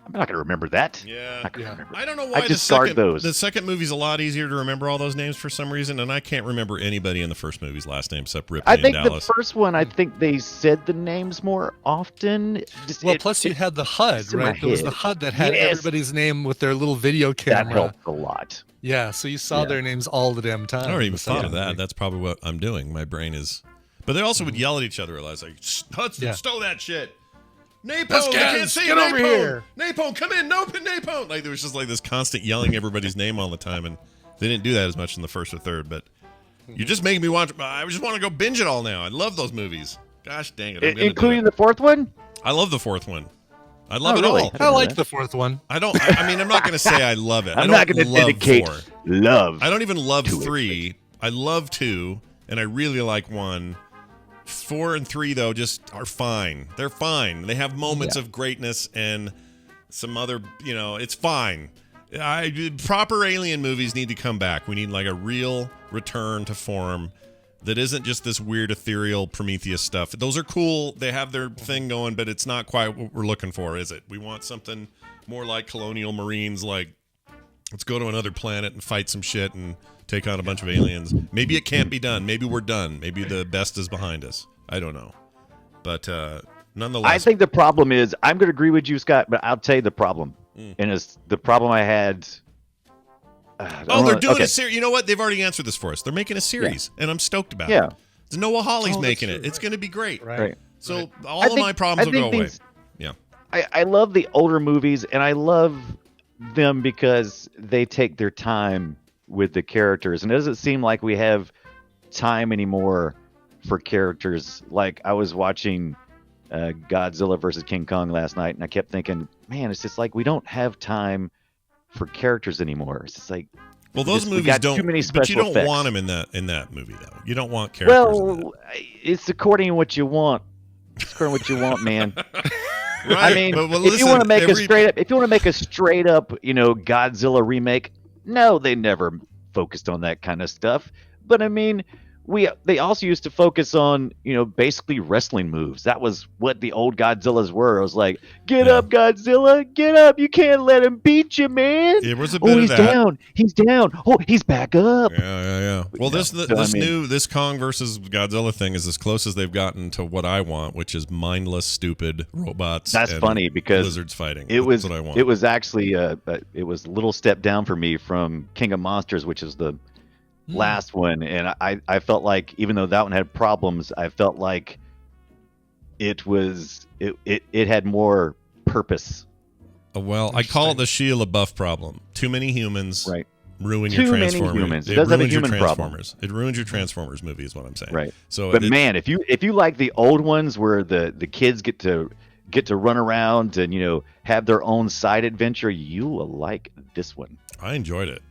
I'm not gonna remember that. Yeah. Not gonna remember. I don't know why I discard those. The second movie's a lot easier to remember all those names for some reason, and I can't remember anybody in the first movie's last name except Ripley I and think Dallas. the first one, I think they said the names more often. Well, plus you had the HUD, it's in my right? There was the head. HUD that had Yes. everybody's name with their little video camera. that helped a lot. Yeah, so you saw Yeah. their names all the damn time. I never even The thought of second that. movie. That's probably what I'm doing. My brain is. But they also would yell at each other a lot. It's like, Hudson, Yeah. stow that shit. Napone, Let's I get can't in. see Get Napone. over here. Napone, come in. No, Napone. Like, there was just like this constant yelling everybody's name all the time. And they didn't do that as much in the first or third. But You're just making me watch. I just want to go binge it all now. I love those movies. Gosh dang it! I'm gonna Including do the fourth one? it. I love the fourth one. I love it really? all. I like the fourth one. I don't. I mean, I'm not going to say I love it. I'm I not don't going to love dedicate 4. love. I don't even love to it. 3. I love 2, and I really like 1. 4 and 3 though just are fine. They're fine. They have moments of greatness and some other. It's fine. Proper alien movies need to come back. We need like a real return to form that isn't just this weird ethereal Prometheus stuff. Those are cool. They have their thing going, but it's not quite what we're looking for, is it? We want something more like Colonial Marines, like let's go to another planet and fight some shit and take on a bunch of aliens. Maybe it can't be done. Maybe we're done. Maybe the best is behind us. I don't know. But nonetheless. I think the problem is, I'm going to agree with you, Scott, but I'll tell you the problem. And it's the problem I had. They're doing a series. You know what? They've already answered this for us. They're making a series, and I'm stoked about it. Noah Hawley's making it. It's going to be great. Right. So all of my problems will go away. Yeah. I love the older movies, and I love them because they take their time with the characters. And it doesn't seem like we have time anymore for characters. Like I was watching Godzilla versus King Kong last night, and I kept thinking, man, it's just like we don't have time for characters anymore. It's just like, well, those movies got don't. Too many but you special don't effects. want them in that movie though. You don't want characters. Well, it's according to what you want. It's according to what you want, man. Right. I mean, but, well, if you want to make every- if you want to make a straight up, Godzilla remake, no, they never focused on that kind of stuff. But I mean, they also used to focus on, basically wrestling moves. That was what the old Godzillas were. It was like, get up, Godzilla, get up. You can't let him beat you, man. It was a bit he's of that. down. He's down. Oh, he's back up. Yeah. Well, this I this Kong versus Godzilla thing is as close as they've gotten to what I want, which is mindless, stupid robots. That's and funny because lizards fighting. That's what I want. It was actually it was a little step down for me from King of Monsters, which is the last one, and I felt like, even though that one had problems, I felt like it had more purpose. Well, I call it the Shia LaBeouf problem. Too many humans ruin Too your many Transformers. humans. It does have a ruins your human problem. Transformers. It ruins your Transformers movie, is what I'm saying. Right. So, but man, if you like the old ones where the kids get to run around and have their own side adventure, you will like this one. I enjoyed it.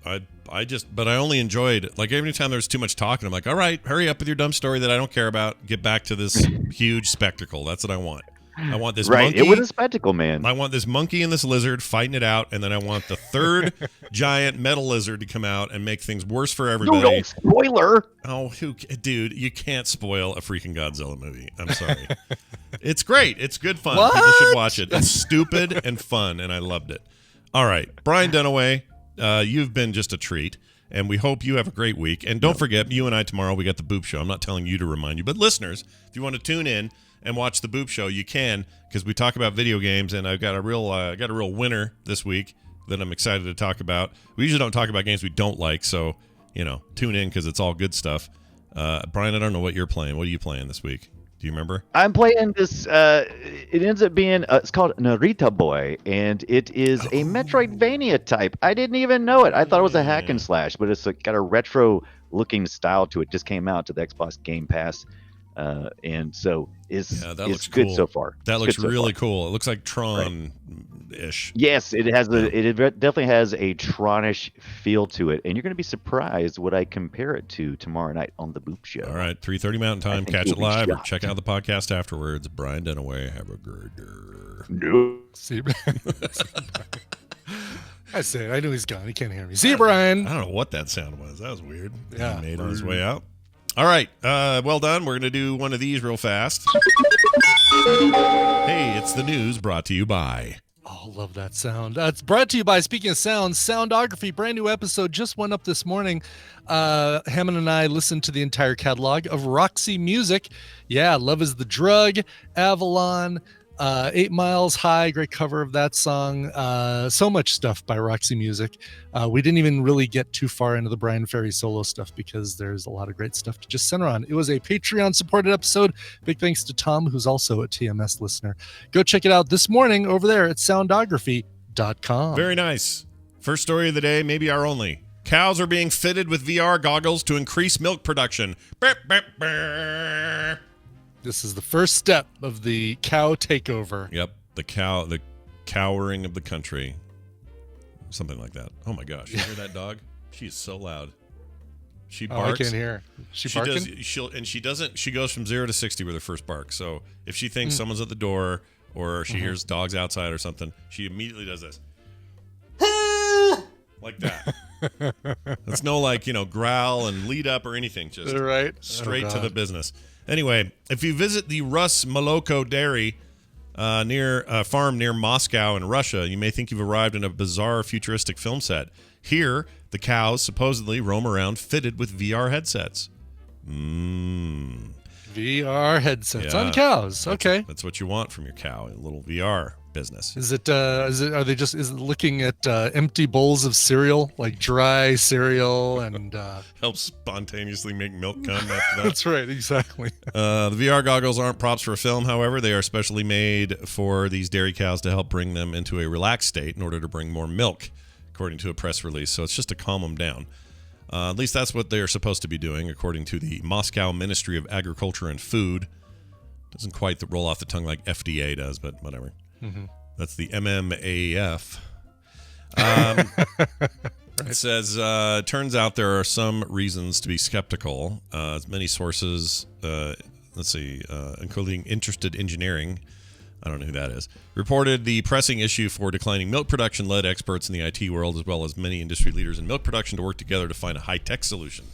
But I only enjoyed, like, every time there was too much talking, I'm like, all right, hurry up with your dumb story that I don't care about. Get back to this huge spectacle. That's what I want. I want this monkey. It was a spectacle, man. I want this monkey and this lizard fighting it out, and then I want the third giant metal lizard to come out and make things worse for everybody. No, spoiler. Oh, dude, you can't spoil a freaking Godzilla movie. I'm sorry. It's great. It's good fun. What? People should watch it. It's stupid and fun, and I loved it. All right, Brian Dunaway, you've been just a treat, and we hope you have a great week. And don't forget, you and I tomorrow, we got the Boop Show. I'm not telling you to remind you, but listeners, if you want to tune in and watch the Boop Show, you can, because we talk about video games, and I've got a real winner this week that I'm excited to talk about. We usually don't talk about games we don't like, so tune in because it's all good stuff. Brian, I don't know what you're playing. What are you playing this week? Do you remember? I'm playing this. It ends up being it's called Narita Boy, and it is a Metroidvania type. I didn't even know it. I thought it was a hack and slash, but it's got a retro looking style to it. Just came out to the Xbox Game Pass. And so it's good cool. so far. That looks really cool. It looks like Tron-ish. Yes, it definitely has a Tron-ish feel to it, and you're going to be surprised what I compare it to tomorrow night on the Boop Show. All right, 3:30 Mountain Time. Catch it live or check out the podcast afterwards. Brian Dunaway, have a good day. No. See, I said, I knew he's gone. He can't hear me. See you, Brian. I don't know what that sound was. That was weird. Yeah. He made on his way out. All right. Well done. We're going to do one of these real fast. Hey, it's the news brought to you by... Oh, love that sound. It's brought to you by, speaking of sound, Soundography. Brand new episode just went up this morning. Hammond and I listened to the entire catalog of Roxy Music. Yeah, Love is the Drug, Avalon, 8 Miles High, great cover of that song. So much stuff by Roxy Music. We didn't even really get too far into the Brian Ferry solo stuff because there's a lot of great stuff to just center on. It was a Patreon supported episode. Big thanks to Tom, who's also a TMS listener. Go check it out this morning over there at soundography.com. Very nice. First story of the day, maybe our only. Cows are being fitted with VR goggles to increase milk production. Burp, burp, burp. This is the first step of the cow takeover. Yep, the cowering of the country. Something like that. Oh my gosh, you hear that dog? She is so loud. She barks. I can't hear. She barking? She goes from 0 to 60 with her first bark. So if she thinks someone's at the door or she hears dogs outside or something, she immediately does this. Like that. It's no growl and lead up or anything. Just right. straight to the business. Anyway, if you visit the Rus Moloko Dairy near a farm near Moscow in Russia, you may think you've arrived in a bizarre futuristic film set. Here, the cows supposedly roam around fitted with VR headsets. VR headsets Yeah. on cows. Okay. That's what you want from your cow, a little VR business. Is it looking at empty bowls of cereal, like dry cereal and Helps spontaneously make milk come after that. That's right, exactly. The VR goggles aren't props for a film, however. They are specially made for these dairy cows to help bring them into a relaxed state in order to bring more milk, according to a press release. So it's just to calm them down. At least that's what they're supposed to be doing, according to the Moscow Ministry of Agriculture and Food. Doesn't quite roll off the tongue like FDA does, but whatever. That's the MMAF. It says, turns out there are some reasons to be skeptical. Many sources, including Interested Engineering, I don't know who that is, reported the pressing issue for declining milk production led experts in the IT world, as well as many industry leaders in milk production, to work together to find a high-tech solution.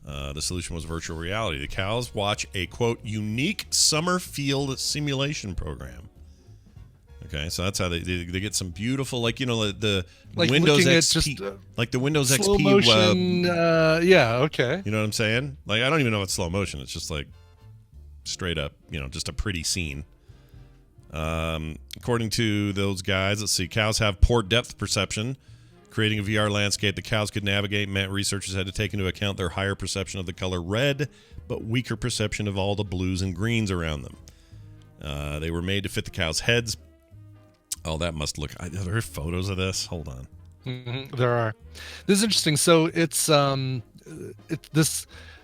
The solution was virtual reality. The cows watch a, quote, unique summer field simulation program. Okay, so that's how they get some beautiful, the Like Windows looking at XP, just, like the Windows slow XP motion. Yeah, okay. You know what I'm saying? Like, I don't even know if it's slow motion. It's just like straight up, just a pretty scene. According to those guys, let's see, cows have poor depth perception. Creating a VR landscape the cows could navigate meant researchers had to take into account their higher perception of the color red, but weaker perception of all the blues and greens around them. They were made to fit the cows' heads. Oh, that must look... Are there photos of this? Hold on. There are. This is interesting. So it's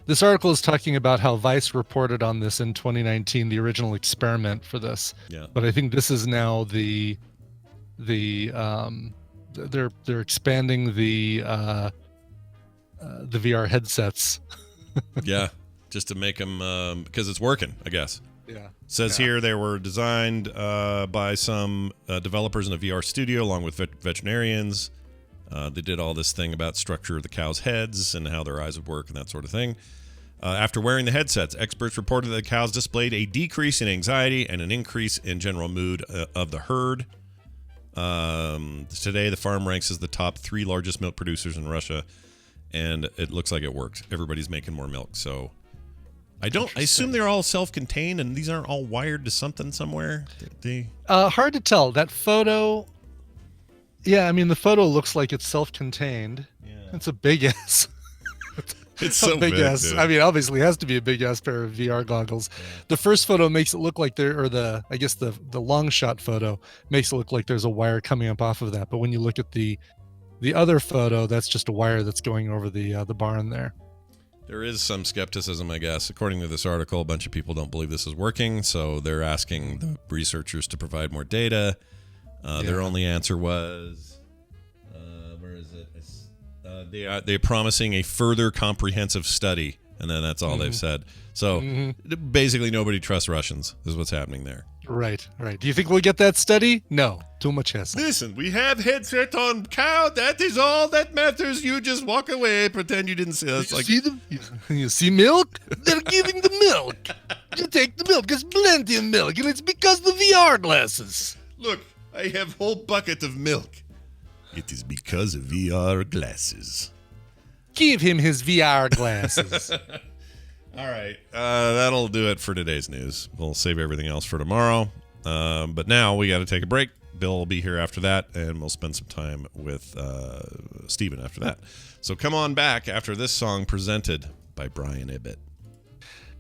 this article is talking about how Vice reported on this in 2019, the original experiment for this. Yeah. But I think this is now they're expanding the VR headsets. Yeah, just to make them because it's working, I guess. Yeah. Says here they were designed by some developers in a VR studio along with veterinarians. They did all this thing about structure of the cows' heads and how their eyes would work and that sort of thing. After wearing the headsets, experts reported that the cows displayed a decrease in anxiety and an increase in general mood of the herd. Today, the farm ranks as the top 3 largest milk producers in Russia, and it looks like it worked. Everybody's making more milk, so... I assume they're all self-contained and these aren't all wired to something somewhere. Hard to tell. That photo, yeah, I mean the photo looks like it's self-contained. Yeah. It's a big ass. It's so big ass. dude. I mean, obviously it has to be a big ass pair of VR goggles. Yeah. The first photo makes it look like the long shot photo makes it look like there's a wire coming up off of that. But when you look at the other photo, that's just a wire that's going over the barn there. There is some skepticism, I guess. According to this article, a bunch of people don't believe this is working, so they're asking the researchers to provide more data. Their only answer was, where is it? They're promising a further comprehensive study, and then that's all they've said. So basically nobody trusts Russians, is what's happening there. Right. Do you think we'll get that study? No. Too much hassle. Listen, we have headset on cow. That is all that matters. You just walk away, pretend you didn't see us. You see milk? They're giving the milk. You take the milk. There's plenty of milk, and it's because the VR glasses. Look, I have whole bucket of milk. It is because of VR glasses. Give him his VR glasses. All right, that'll do it for today's news. We'll save everything else for tomorrow. But now we got to take a break. Bill will be here after that, and we'll spend some time with Steven after that. So come on back after this song presented by Brian Ibbett.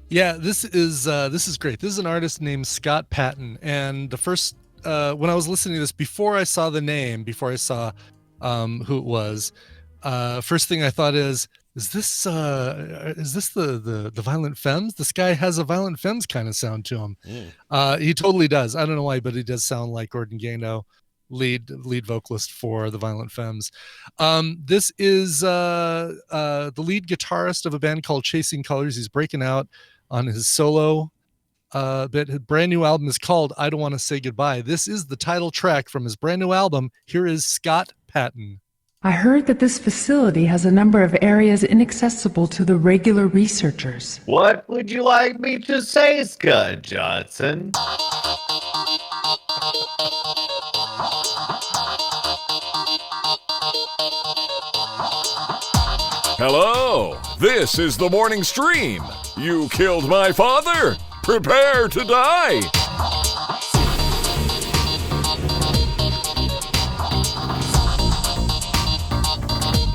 Yeah, this is great. This is an artist named Scott Patton, and the first when I was listening to this, before I saw the name, before I saw who it was, First thing I thought is this the Violent Femmes? This guy has a Violent Femmes kind of sound to him. He totally does. I don't know why, but he does sound like Gordon Gano, lead vocalist for the Violent Femmes. This is the lead guitarist of a band called Chasing Colors. He's breaking out on his solo bit. His brand new album is called I Don't Want to Say Goodbye. This is the title track from his brand new album. Here is Scott Patton. I heard that this facility has a number of areas inaccessible to the regular researchers. What would you like me to say, Scott Johnson? Hello, this is the morning stream. You killed my father. Prepare to die.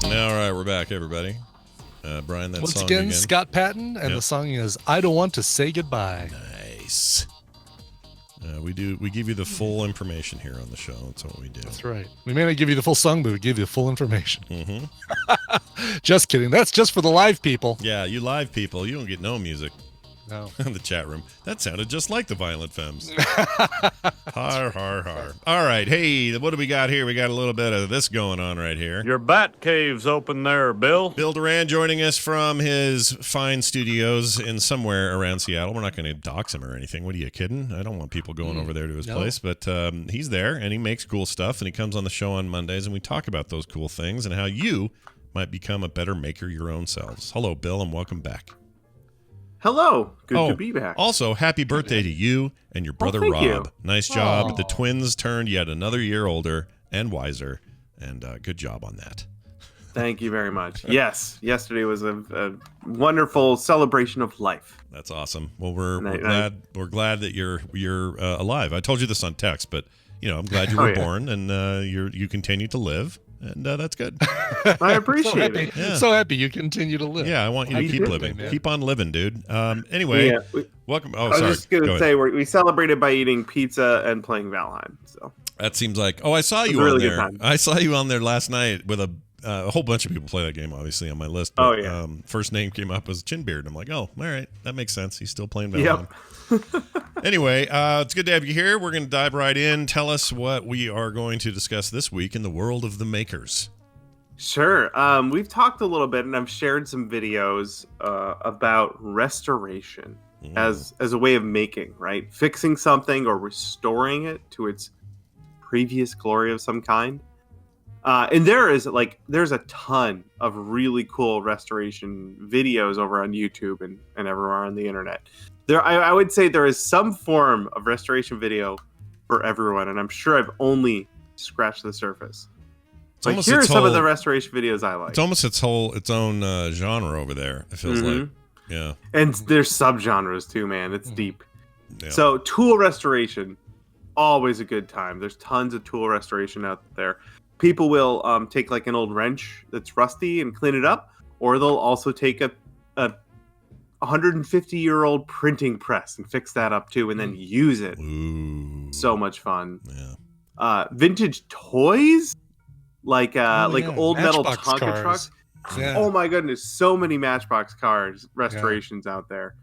All right, we're back, everybody. Brian, that Once song again, Scott Patton, and Yep. the song is I Don't Want to Say Goodbye. Nice. We give you the full information here on the show. That's what we do. That's right. We may not give you the full song, but we give you the full information. Mm-hmm. Just kidding. That's just for the live people. Yeah, you live people, you don't get no music No. in the chat room. That sounded just like the Violent Femmes. Har, har, har. All right, hey, what do we got here? We got a little bit of this going on right here. Your bat cave's open there, Bill. Bill Duran joining us from his fine studios in somewhere around Seattle. We're not going to dox him or anything. What are you kidding? I don't want people going over there to his No. place, but he's there and he makes cool stuff and he comes on the show on Mondays and we talk about those cool things and how you might become a better maker your own selves. Hello, Bill, and welcome back. Hello. Good Oh, to be back. Also, happy birthday to you and your brother thank Rob. you. Nice job. Aw. The twins turned yet another year older and wiser, and good job on that. Thank you very much. Yes, yesterday was a wonderful celebration of life. That's awesome. Well, we're Night. glad that you're alive. I told you this on text, but I'm glad you were born and you continue to live, and that's good. I appreciate it. Yeah. So happy you continue to live. Yeah, I want you to You keep did, living. man. Keep on living, dude. Anyway, Yeah, welcome. I Oh, was sorry. just going Go to ahead. say we celebrated by eating pizza and playing Valheim. So That seems like. Oh, I saw It was you a on really good there. time. I saw you on there last night with a whole bunch of people play that game. Obviously on my list. But, Oh, yeah. First name came up as Chinbeard. I'm like, oh, all right, that makes sense. He's still playing Yep. Valheim. Anyway, it's good to have you here. We're going to dive right in. Tell us what we are going to discuss this week in the world of the makers. Sure. We've talked a little bit, and I've shared some videos about restoration as a way of making, right? Fixing something or restoring it to its previous glory of some kind. And there's a ton of really cool restoration videos over on YouTube and everywhere on the internet. I would say there is some form of restoration video for everyone, and I'm sure I've only scratched the surface. But almost here are its some of the whole- restoration videos I like. It's almost its own genre over there. It feels like, yeah. And there's subgenres too, man. It's deep. Yeah. So tool restoration, always a good time. There's tons of tool restoration out there. People will take like an old wrench that's rusty and clean it up, or they'll also take a 150-year-old printing press and fix that up too, and then use it. Ooh. So much fun. Yeah. Vintage toys, like yeah. old metal Matchbox Tonka cars. trucks. Yeah. Oh my goodness, so many Matchbox cars restorations out there.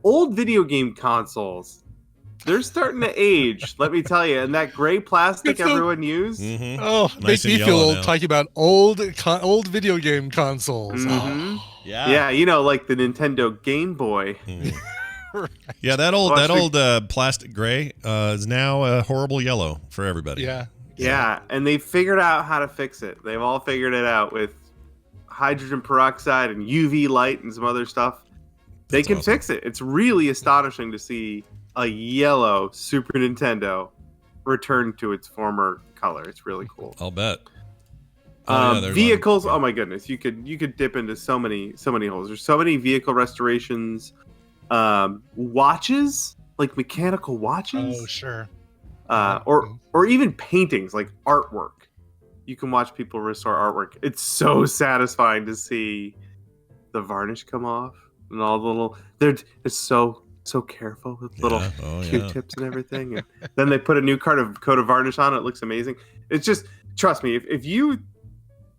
Old video game consoles, they're starting to age, let me tell you. And that gray plastic It's so- everyone used. Mm-hmm. Oh, Nice makes and me feel yellow old now. talking about old video game consoles. Mhm. Yeah. Yeah, like the Nintendo Game Boy. Yeah, that old Watch plastic gray is now a horrible yellow for everybody. Yeah. Yeah, and they figured out how to fix it. They've all figured it out with hydrogen peroxide and UV light and some other stuff. They That's can awesome. fix it. It's really astonishing to see a yellow Super Nintendo return to its former color. It's really cool. I'll bet. Oh, yeah, there's Vehicles, oh my goodness, you could dip into so many holes. There's so many vehicle restorations. Watches, like mechanical watches. Oh, sure. Or even paintings, like artwork. You can watch people restore artwork. It's so satisfying to see the varnish come off and all the little. They're so careful with little Q-tips and everything. And then they put a new coat of varnish on it. It looks amazing. It's just, trust me, if you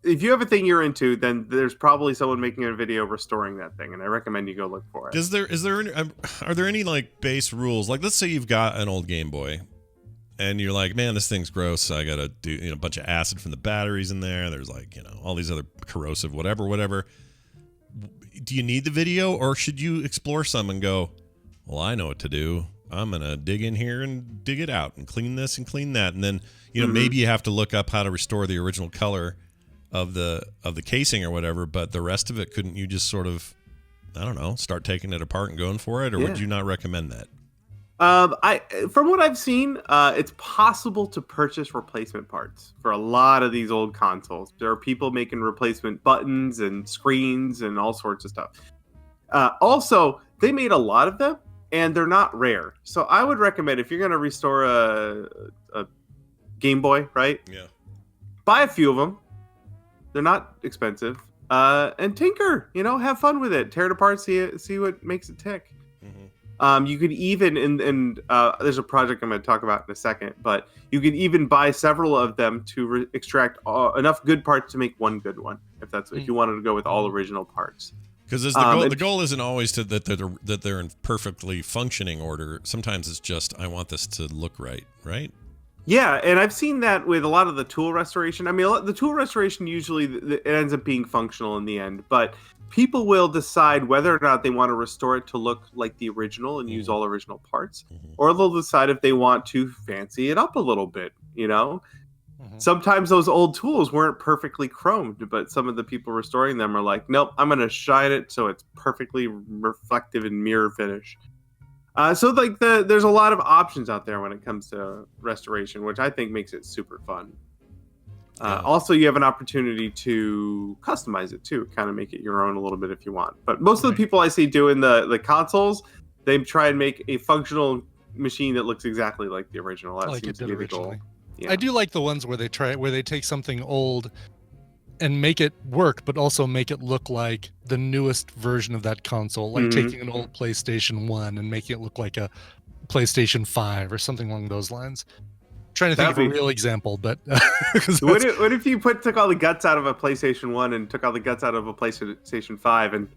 if you have a thing you're into, then there's probably someone making a video restoring that thing, and I recommend you go look for it. Are there any like base rules? Like, let's say you've got an old Game Boy, and you're like, man, this thing's gross. I gotta do a bunch of acid from the batteries in there. There's like all these other corrosive whatever. Do you need the video, or should you explore some and go, well, I know what to do. I'm gonna dig in here and dig it out and clean this and clean that, and then maybe you have to look up how to restore the original color of the casing or whatever, but the rest of it, couldn't you just sort of, I don't know, start taking it apart and going for it, or would you not recommend that? From what I've seen, it's possible to purchase replacement parts for a lot of these old consoles. There are people making replacement buttons and screens and all sorts of stuff. Also, they made a lot of them, and they're not rare. So I would recommend, if you're going to restore a Game Boy, right? Yeah. Buy a few of them. They're not expensive. And tinker, have fun with it. Tear it apart, see what makes it tick. Mm-hmm. You could even, and there's a project I'm going to talk about in a second, but you could even buy several of them to extract enough good parts to make one good one, if you wanted to go with all original parts. Because the goal isn't always that they're in perfectly functioning order. Sometimes it's just, I want this to look right? Yeah, and I've seen that with a lot of the tool restoration. I mean, the tool restoration usually it ends up being functional in the end, but people will decide whether or not they want to restore it to look like the original and use all original parts, or they'll decide if they want to fancy it up a little bit, Sometimes those old tools weren't perfectly chromed, but some of the people restoring them are like, nope, I'm going to shine it so it's perfectly reflective and mirror finish. So there's a lot of options out there when it comes to restoration, which I think makes it super fun. Also, you have an opportunity to customize it too, kind of make it your own a little bit if you want. But most of the people I see doing the consoles, they try and make a functional machine that looks exactly like the original. That seems to be the goal. Yeah. I do like the ones where they take something old and make it work, but also make it look like the newest version of that console, like taking an old PlayStation 1 and making it look like a PlayStation 5 or something along those lines. I'm trying to think of a real example, but what if you took all the guts out of a PlayStation 1 and took all the guts out of a PlayStation 5 and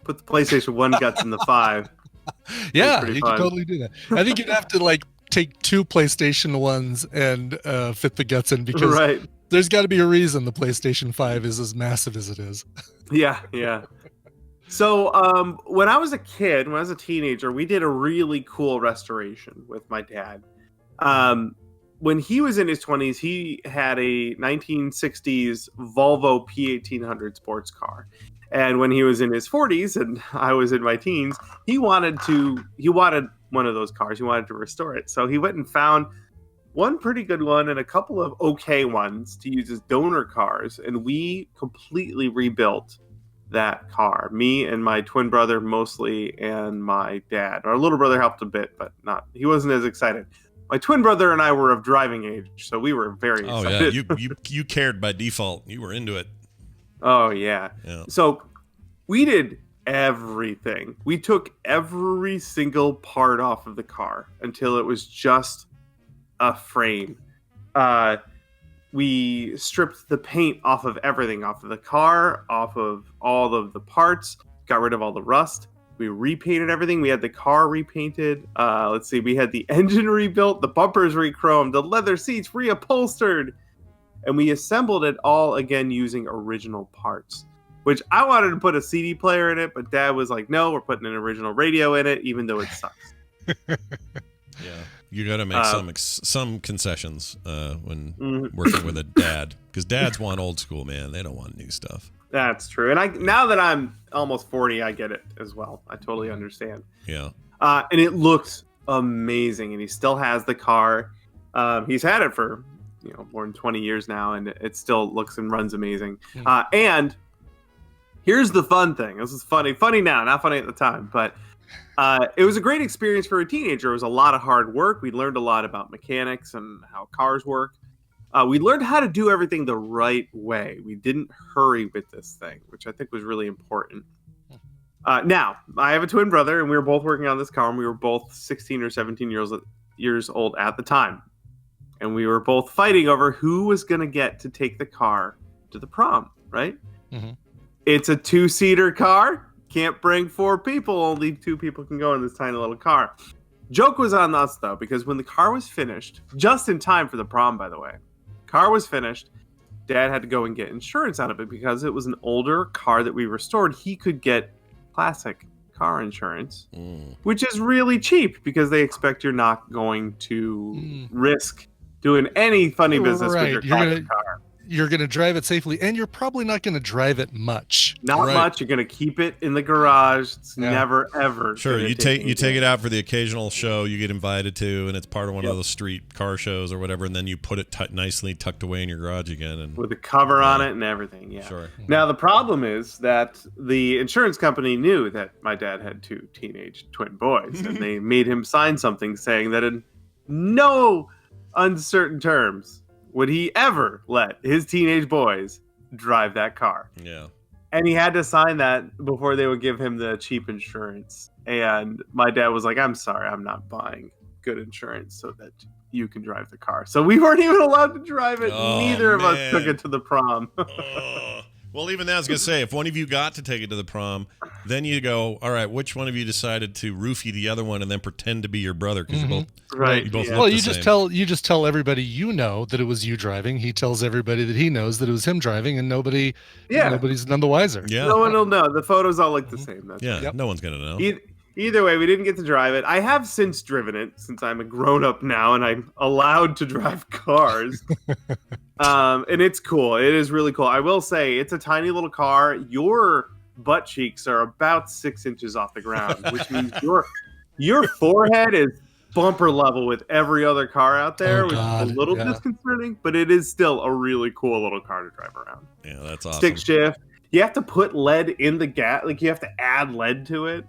put the PlayStation 1 guts in the 5? Yeah, you could totally do that. I think you'd have to take two PlayStation 1s and fit the guts in, because there's got to be a reason the PlayStation 5 is as massive as it is. Yeah. So when I was a teenager, we did a really cool restoration with my dad. When he was in his 20s, he had a 1960s Volvo P1800 sports car. And when he was in his 40s and I was in my teens, he wanted one of those cars. He wanted to restore it. So he went and found one pretty good one and a couple of okay ones to use as donor cars. And we completely rebuilt that car. Me and my twin brother mostly, and my dad. Our little brother helped a bit, but he wasn't as excited. My twin brother and I were of driving age, so we were very excited. Oh, yeah. You cared by default. You were into it. Oh, yeah. So we did everything. We took every single part off of the car until it was just a frame. We stripped the paint off of everything, off of the car, off of all of the parts, got rid of all the rust. We repainted everything. We had the car repainted. We had the engine rebuilt, the bumpers re-chromed, the leather seats reupholstered. And we assembled it all again using original parts, which I wanted to put a CD player in it, but Dad was like, no, we're putting an original radio in it, even though it sucks. Yeah, you got to make some concessions when working with a dad, because dads want old school, man. They don't want new stuff. That's true. And now that I'm almost 40, I get it as well. I totally understand. Yeah. And it looks amazing, and he still has the car. He's had it for more than 20 years now, and it still looks and runs amazing. And here's the fun thing. This is funny now, not funny at the time, but it was a great experience for a teenager. It was a lot of hard work. We learned a lot about mechanics and how cars work. We learned how to do everything the right way. We didn't hurry with this thing, which I think was really important. Now, I have a twin brother, and we were both working on this car, and we were both 16 or 17 years old at the time. And we were both fighting over who was going to get to take the car to the prom, right? Mhm. It's a 2-seater car. Can't bring 4 people. Only 2 people can go in this tiny little car. Joke was on us, though, because when the car was finished, just in time for the prom, by the way, car was finished, Dad had to go and get insurance out of it because it was an older car that we restored. He could get classic car insurance, which is really cheap because they expect you're not going to risk doing any funny business with your classic car. You're going to drive it safely, and you're probably not going to drive it much. Not much. You're going to keep it in the garage. It's never ever. Sure, gonna you take it out for the occasional show you get invited to, and it's part of one of those street car shows or whatever, and then you put it nicely tucked away in your garage again, and with a cover on it and everything. Yeah. Sure. Now the problem is that the insurance company knew that my dad had 2 teenage twin boys, and they made him sign something saying that in no uncertain terms would he ever let his teenage boys drive that car. Yeah. And he had to sign that before they would give him the cheap insurance. And my dad was like, I'm sorry, I'm not buying good insurance so that you can drive the car. So we weren't even allowed to drive it. Oh, Neither of us man. took it to the prom. Well, even that, I was going to say, if one of you got to take it to the prom, then you go, all right, which one of you decided to roofie the other one and then pretend to be your brother because you both Right. look Well, the you same. just tell everybody you know that it was you driving. He tells everybody that he knows that it was him driving, and nobody's none the wiser. Yeah. No one will know. The photos all look the same. That's Yeah, no one's going to know. Either way, we didn't get to drive it. I have since driven it since I'm a grown up now and I'm allowed to drive cars. And it's cool. It is really cool. I will say it's a tiny little car. Your butt cheeks are about 6 inches off the ground, which means your forehead is bumper level with every other car out there, which is a little disconcerting, but it is still a really cool little car to drive around. Yeah, that's awesome. Stick shift. You have to put lead in the gas. Like you have to add lead to it.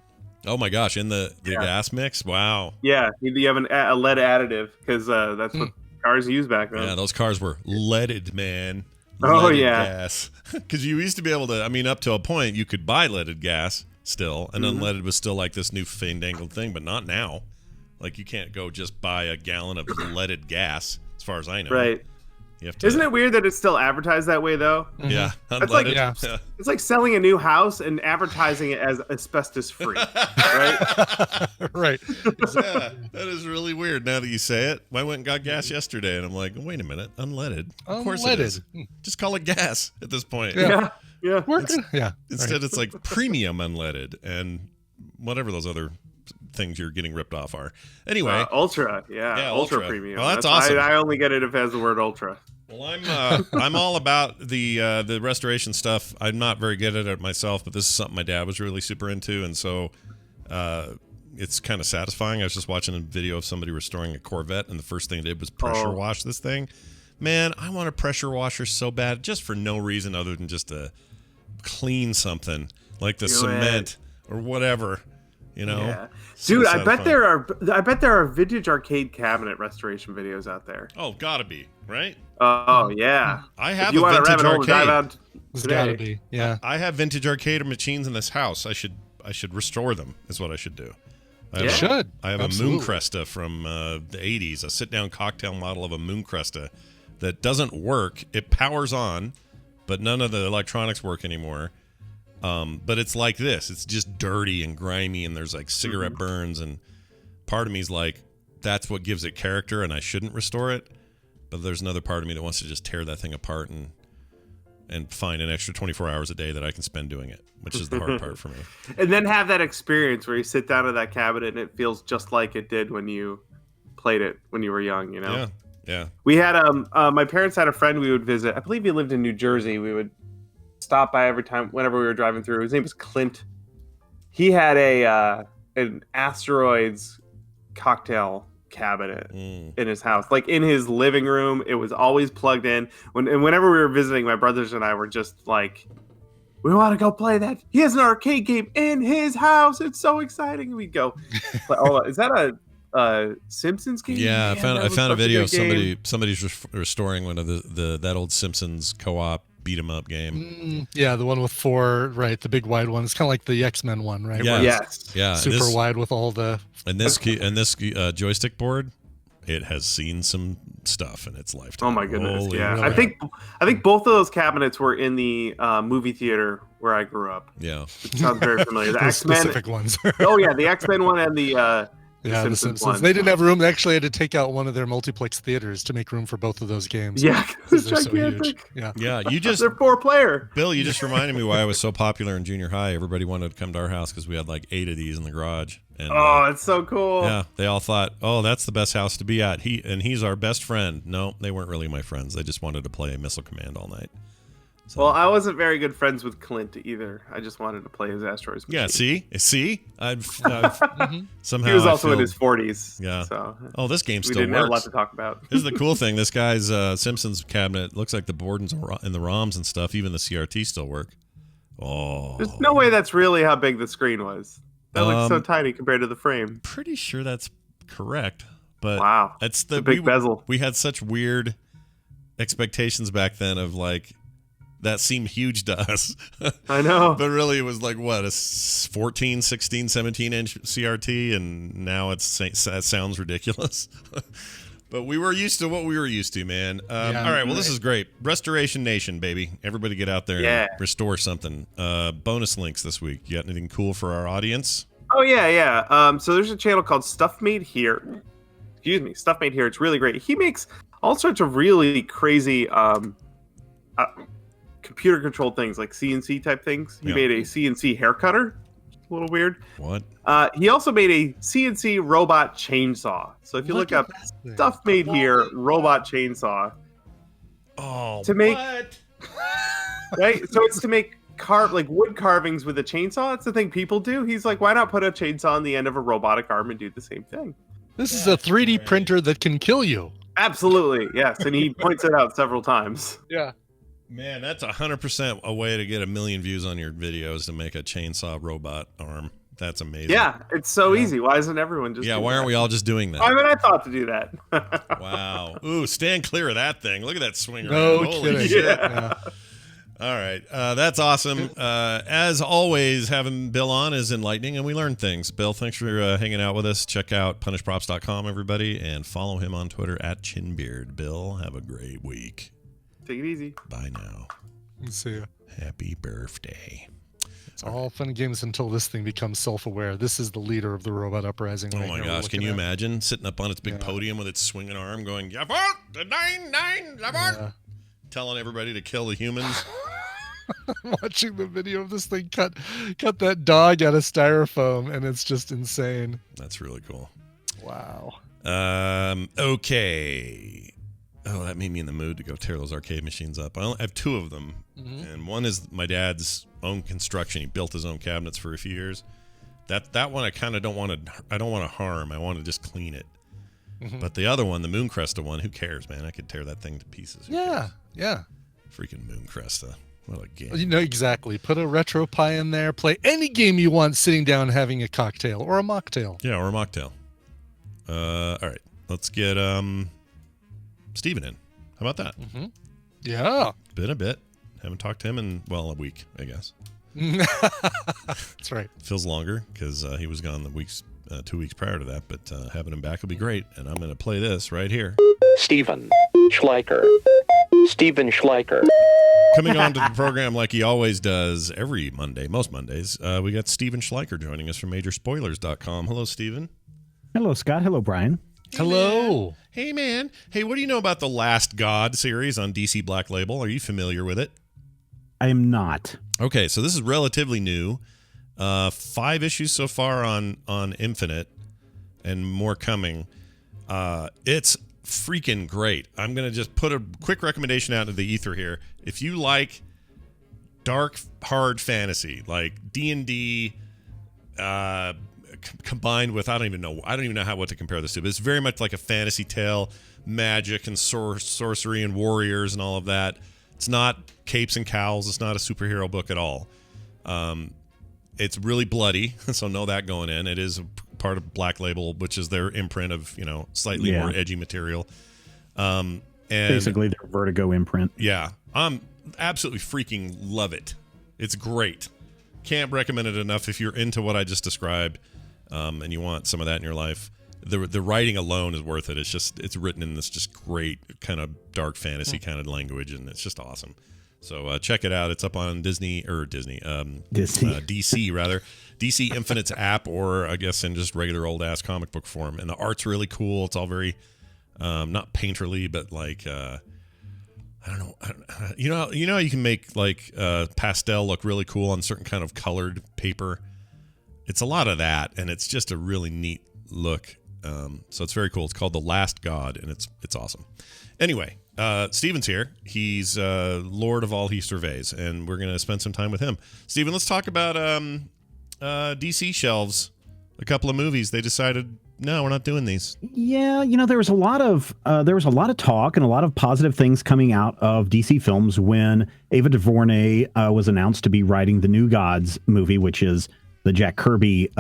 Oh my gosh, in the gas mix? Wow. Yeah, you have a lead additive because that's what cars used back then. Yeah, those cars were leaded, man. Oh, Leaded yeah. gas. Because you used to be able to, I mean, up to a point, you could buy leaded gas still, and unleaded was still like this new fandangled thing, but not now. Like, you can't go just buy a gallon of leaded gas, as far as I know. Right. You have to, Isn't it weird that it's still advertised that way, though? Yeah, That's like, unleaded. it's like selling a new house and advertising it as asbestos free, right? Right. Yeah, that is really weird now that you say it. I went and got gas yesterday, and I'm like, wait a minute, unleaded. Of course it is. Just call it gas at this point. Yeah. Instead, it's like premium unleaded and whatever those other things you're getting ripped off are. Anyway, ultra, ultra premium. Well, that's awesome. I only get it if it has the word ultra. Well, I'm all about the restoration stuff. I'm not very good at it myself, but this is something my dad was really super into, and so it's kind of satisfying. I was just watching a video of somebody restoring a Corvette, and the first thing they did was pressure wash this thing. Man, I want a pressure washer so bad, just for no reason other than just to clean something like the cement or whatever. You know, Yeah. Dude, I bet there are vintage arcade cabinet restoration videos out there. Oh, gotta be, right? Oh yeah, I have if you a want to vintage rabbit hole, dive arcade. out It's today. gotta be. Yeah. I have vintage arcade machines in this house. I should restore them. Is what I should do. I have I have Absolutely. a Mooncresta from the 80s, a sit-down cocktail model of a Mooncresta that doesn't work. It powers on, but none of the electronics work anymore. But it's like this. It's just dirty and grimy, and there's like cigarette burns, and part of me is like, that's what gives it character, and I shouldn't restore it. But there's another part of me that wants to just tear that thing apart and find an extra 24 hours a day that I can spend doing it, which is the hard part for me. And then have that experience where you sit down at that cabinet and it feels just like it did when you played it when you were young, you know? Yeah. We had my parents had a friend we would visit. I believe he lived in New Jersey. We would stop by every time whenever we were driving through. His name was Clint. He had an Asteroids cocktail cabinet in his house, like in his living room. It was always plugged in. Whenever we were visiting, my brothers and I were just like, we want to go play that. He has an arcade game in his house. It's so exciting. We'd go. Is that a Simpsons game? Yeah, Man, I found a video of game. somebody's restoring one of that old Simpsons co-op beat 'em up game. Yeah, the one with 4, right? The big wide one. It's kind of like the X-Men one, right? Yes. Where it's Yeah. super wide with all the. And this joystick board it has seen some stuff in its lifetime. Oh my goodness! Holy yeah, crap. I think both of those cabinets were in the movie theater where I grew up. Yeah, it sounds very familiar. The Those X-Men specific ones. Oh yeah, the X-Men one and the Yeah, the Simpsons Simpsons. one. They didn't have room. They actually had to take out one of their multiplex theaters to make room for both of those games. Yeah, 'cause they're it's so huge. gigantic. Yeah. Yeah, you just they're 4-player. Bill, you just reminded me why I was so popular in junior high. Everybody wanted to come to our house because we had like 8 of these in the garage. And, Oh, it's so cool. yeah, they all thought, "Oh, that's the best house to be at." He's our best friend. No, they weren't really my friends. They just wanted to play Missile Command all night. Well, I wasn't very good friends with Clint either. I just wanted to play his Asteroids. Yeah, machine. see, I've somehow He was I also in feel- his 40s. Yeah. So Oh, this game we still didn't works. have a lot to talk about. This is the cool thing. This guy's Simpsons cabinet looks like the board and the ROMs and stuff. Even the CRT still work. Oh, There's no way that's really how big the screen was. That looks so tiny compared to the frame. Pretty sure that's correct. But Wow, it's the big bezel. We had such weird expectations back then of like that seemed huge to us. I know. But really it was like what, a 14, 16, 17 inch CRT, and now that sounds ridiculous. But we were used to what we were used to, man. All right, well, this is great. Restoration Nation, baby. Everybody get out there and restore something. Bonus links this week. You got anything cool for our audience? Oh yeah. So there's a channel called Stuff Made Here. Excuse me, Stuff Made Here. It's really great. He makes all sorts of really crazy computer-controlled things, like CNC type things. He made a CNC hair cutter. A little weird. What? He also made a CNC robot chainsaw. So if you look up Stuff Made Here robot chainsaw, to make right, so it's to make wood carvings with a chainsaw. It's the thing people do. He's like, why not put a chainsaw on the end of a robotic arm and do the same thing? This is a 3D printer that can kill you. Absolutely, yes. And he points it out several times. Yeah. Man, that's 100% a way to get 1 million views on your videos to make a chainsaw robot arm. That's amazing. Yeah, it's so easy. Why isn't everyone just? Why aren't we all just doing that? I mean, I thought to do that. Wow. Ooh, stand clear of that thing. Look at that swing around. No Holy kidding. shit. Yeah. All right. That's awesome. As always, having Bill on is enlightening, and we learn things. Bill, thanks for hanging out with us. Check out punishprops.com, everybody, and follow him on Twitter at Chinbeard. Bill, have a great week. Take it easy. Bye now. See ya. Happy birthday. It's all fun and games until this thing becomes self-aware. This is the leader of the robot uprising. Oh right my here we're gosh, can looking you at. imagine sitting up on its big podium with its swinging arm going, telling everybody to kill the humans? I'm watching the video of this thing cut that dog out of styrofoam, and it's just insane. That's really cool. Wow. Okay. Oh, that made me in the mood to go tear those arcade machines up. I have 2 of them, and one is my dad's own construction. He built his own cabinets for a few years. That one I kind of don't want to harm. I want to just clean it. But the other one, the Mooncresta one, who cares, man? I could tear that thing to pieces. Who Yeah. Freaking Mooncresta. What a game. You know exactly. Put a retro pie in there. Play any game you want, sitting down having a cocktail or a mocktail. Yeah, or a mocktail. All right, let's get Steven in. How about that? Yeah. Been a bit. Haven't talked to him in, a week, I guess. That's right. Feels longer because he was gone the 2 weeks prior to that, but having him back will be great. And I'm going to play this right here. Steven Schleicher. Steven Schleicher. Coming on to the program like he always does every Monday, most Mondays, we got Steven Schleicher joining us from MajorSpoilers.com. Hello, Steven. Hello, Scott. Hello, Brian. Hello. Hey, man. Hey, what do you know about the Last God series on DC Black Label? Are you familiar with it? I am not. Okay, so this is relatively new. 5 issues so far on Infinite, and more coming. It's freaking great. I'm going to just put a quick recommendation out into the ether here. If you like dark, hard fantasy, like D&D, combined with I don't even know what to compare this to, but it's very much like a fantasy tale, magic and sorcery and warriors and all of that. It's not capes and cowls. It's not a superhero book at all. It's really bloody, so know that going in. It is a part of Black Label, which is their imprint of slightly more edgy material. And basically their Vertigo imprint. Yeah, I'm absolutely freaking love it. It's great. Can't recommend it enough if you're into what I just described, and you want some of that in your life. the writing alone is worth it. It's written in this just great kind of dark fantasy kind of language, and it's just awesome. So check it out. It's up on DC rather. DC Infinite's app, or I guess in just regular old ass comic book form. And the art's really cool. It's all very not painterly, but like I don't know. You know how you can make like pastel look really cool on certain kind of colored paper. It's a lot of that, and it's just a really neat look. So it's very cool. It's called The Last God, and it's awesome. Anyway, Steven's here. He's Lord of all he surveys, and we're going to spend some time with him. Steven, let's talk about DC shelves. A couple of movies. They decided, no, we're not doing these. Yeah, there was a lot of talk and a lot of positive things coming out of DC Films when Ava DuVernay was announced to be writing the New Gods movie, which is the Jack Kirby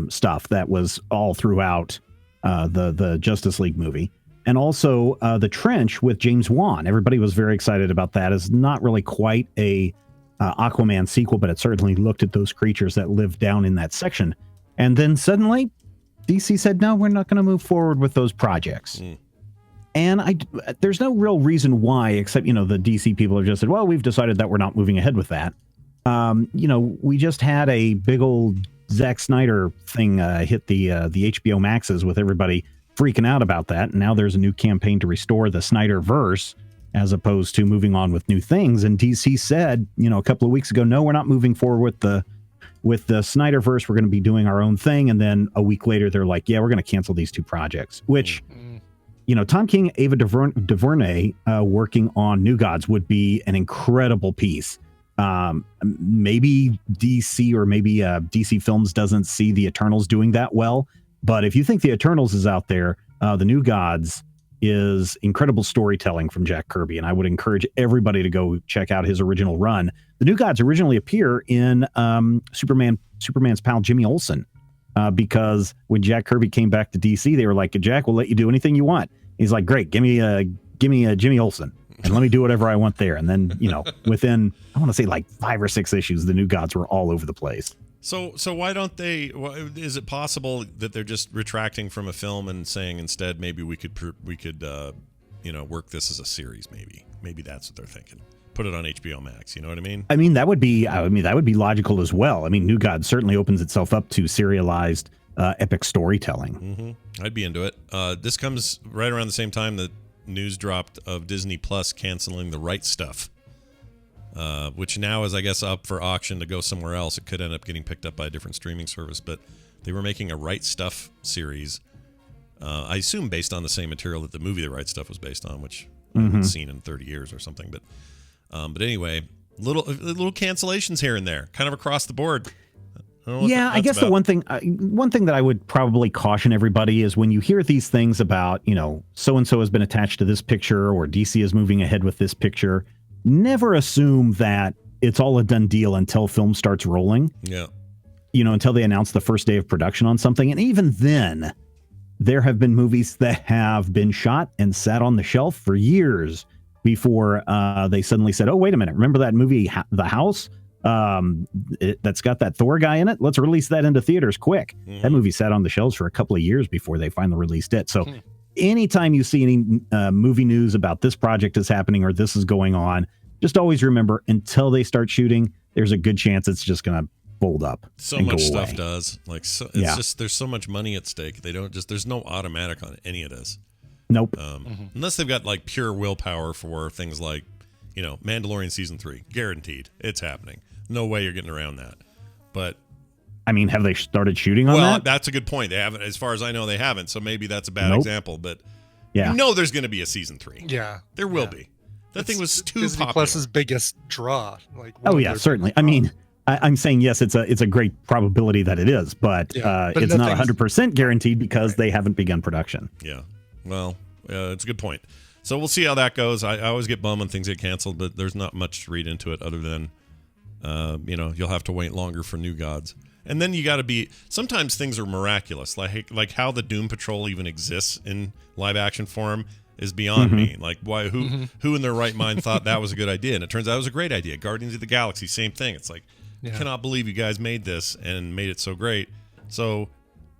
stuff that was all throughout the Justice League movie. And also The Trench with James Wan. Everybody was very excited about that. It's not really quite a Aquaman sequel, but it certainly looked at those creatures that live down in that section. And then suddenly, DC said, no, we're not going to move forward with those projects. And there's no real reason why, except, the DC people have just said, well, we've decided that we're not moving ahead with that. We just had a big old Zack Snyder thing hit the HBO Maxes with everybody freaking out about that. And now there's a new campaign to restore the Snyderverse as opposed to moving on with new things. And DC said, a couple of weeks ago, no, we're not moving forward with the Snyderverse. We're going to be doing our own thing. And then a week later, they're like, yeah, we're going to cancel these two projects, which, Tom King, Ava DuVernay working on New Gods would be an incredible piece. Maybe DC or maybe DC Films doesn't see the Eternals doing that well. But if you think the Eternals is out there, the New Gods is incredible storytelling from Jack Kirby. And I would encourage everybody to go check out his original run. The New Gods originally appear in Superman's pal Jimmy Olsen, because when Jack Kirby came back to DC, they were like, Jack, we'll let you do anything you want. He's like, great, give me a Jimmy Olsen. And let me do whatever I want there. And then, within, I want to say like 5 or 6 issues, the New Gods were all over the place. So why don't they? Is it possible that they're just retracting from a film and saying instead maybe we could work this as a series? Maybe that's what they're thinking. Put it on HBO Max. You know what I mean? That would be logical as well. New Gods certainly opens itself up to serialized epic storytelling. Mm-hmm. I'd be into it. This comes right around the same time that news dropped of Disney Plus canceling The Right Stuff. Which now is, I guess, up for auction to go somewhere else. It could end up getting picked up by a different streaming service, but they were making a Right Stuff series. I assume based on the same material that the movie The Right Stuff was based on, which I haven't seen in 30 years or something. But anyway, little cancellations here and there, kind of across the board. I guess the one thing that I would probably caution everybody is when you hear these things about, so-and-so has been attached to this picture or DC is moving ahead with this picture, never assume that it's all a done deal until film starts rolling. Yeah. Until they announce the first day of production on something. And even then, there have been movies that have been shot and sat on the shelf for years before they suddenly said, oh, wait a minute. Remember that movie, The House? That's got that Thor guy in it. Let's release that into theaters quick. That movie sat on the shelves for a couple of years before they finally released it. So anytime you see any movie news about this project is happening or this is going on, just always remember, until they start shooting, there's a good chance it's just going to fold up. So much stuff does. Just there's so much money at stake. There's no automatic on any of this. Nope. Unless they've got like pure willpower for things like, Mandalorian season 3, guaranteed it's happening. No way you're getting around that. But have they started shooting on that? Well, that's a good point. They haven't, as far as I know, they haven't. So maybe that's a bad example. But there's going to be a season 3. Yeah, there will be. That thing was too Disney popular. Plus's biggest draw. Certainly. I'm saying yes, it's a great probability that it is, but it's not 100% guaranteed because they haven't begun production. Yeah. Well, it's a good point. So we'll see how that goes. I always get bummed when things get canceled, but there's not much to read into it other than, you'll have to wait longer for New Gods. And then you got to be, sometimes things are miraculous, like how the Doom Patrol even exists in live action form is beyond me. Like, why? Who in their right mind thought that was a good idea? And it turns out it was a great idea. Guardians of the Galaxy, same thing. It's like, I cannot believe you guys made this and made it so great. So,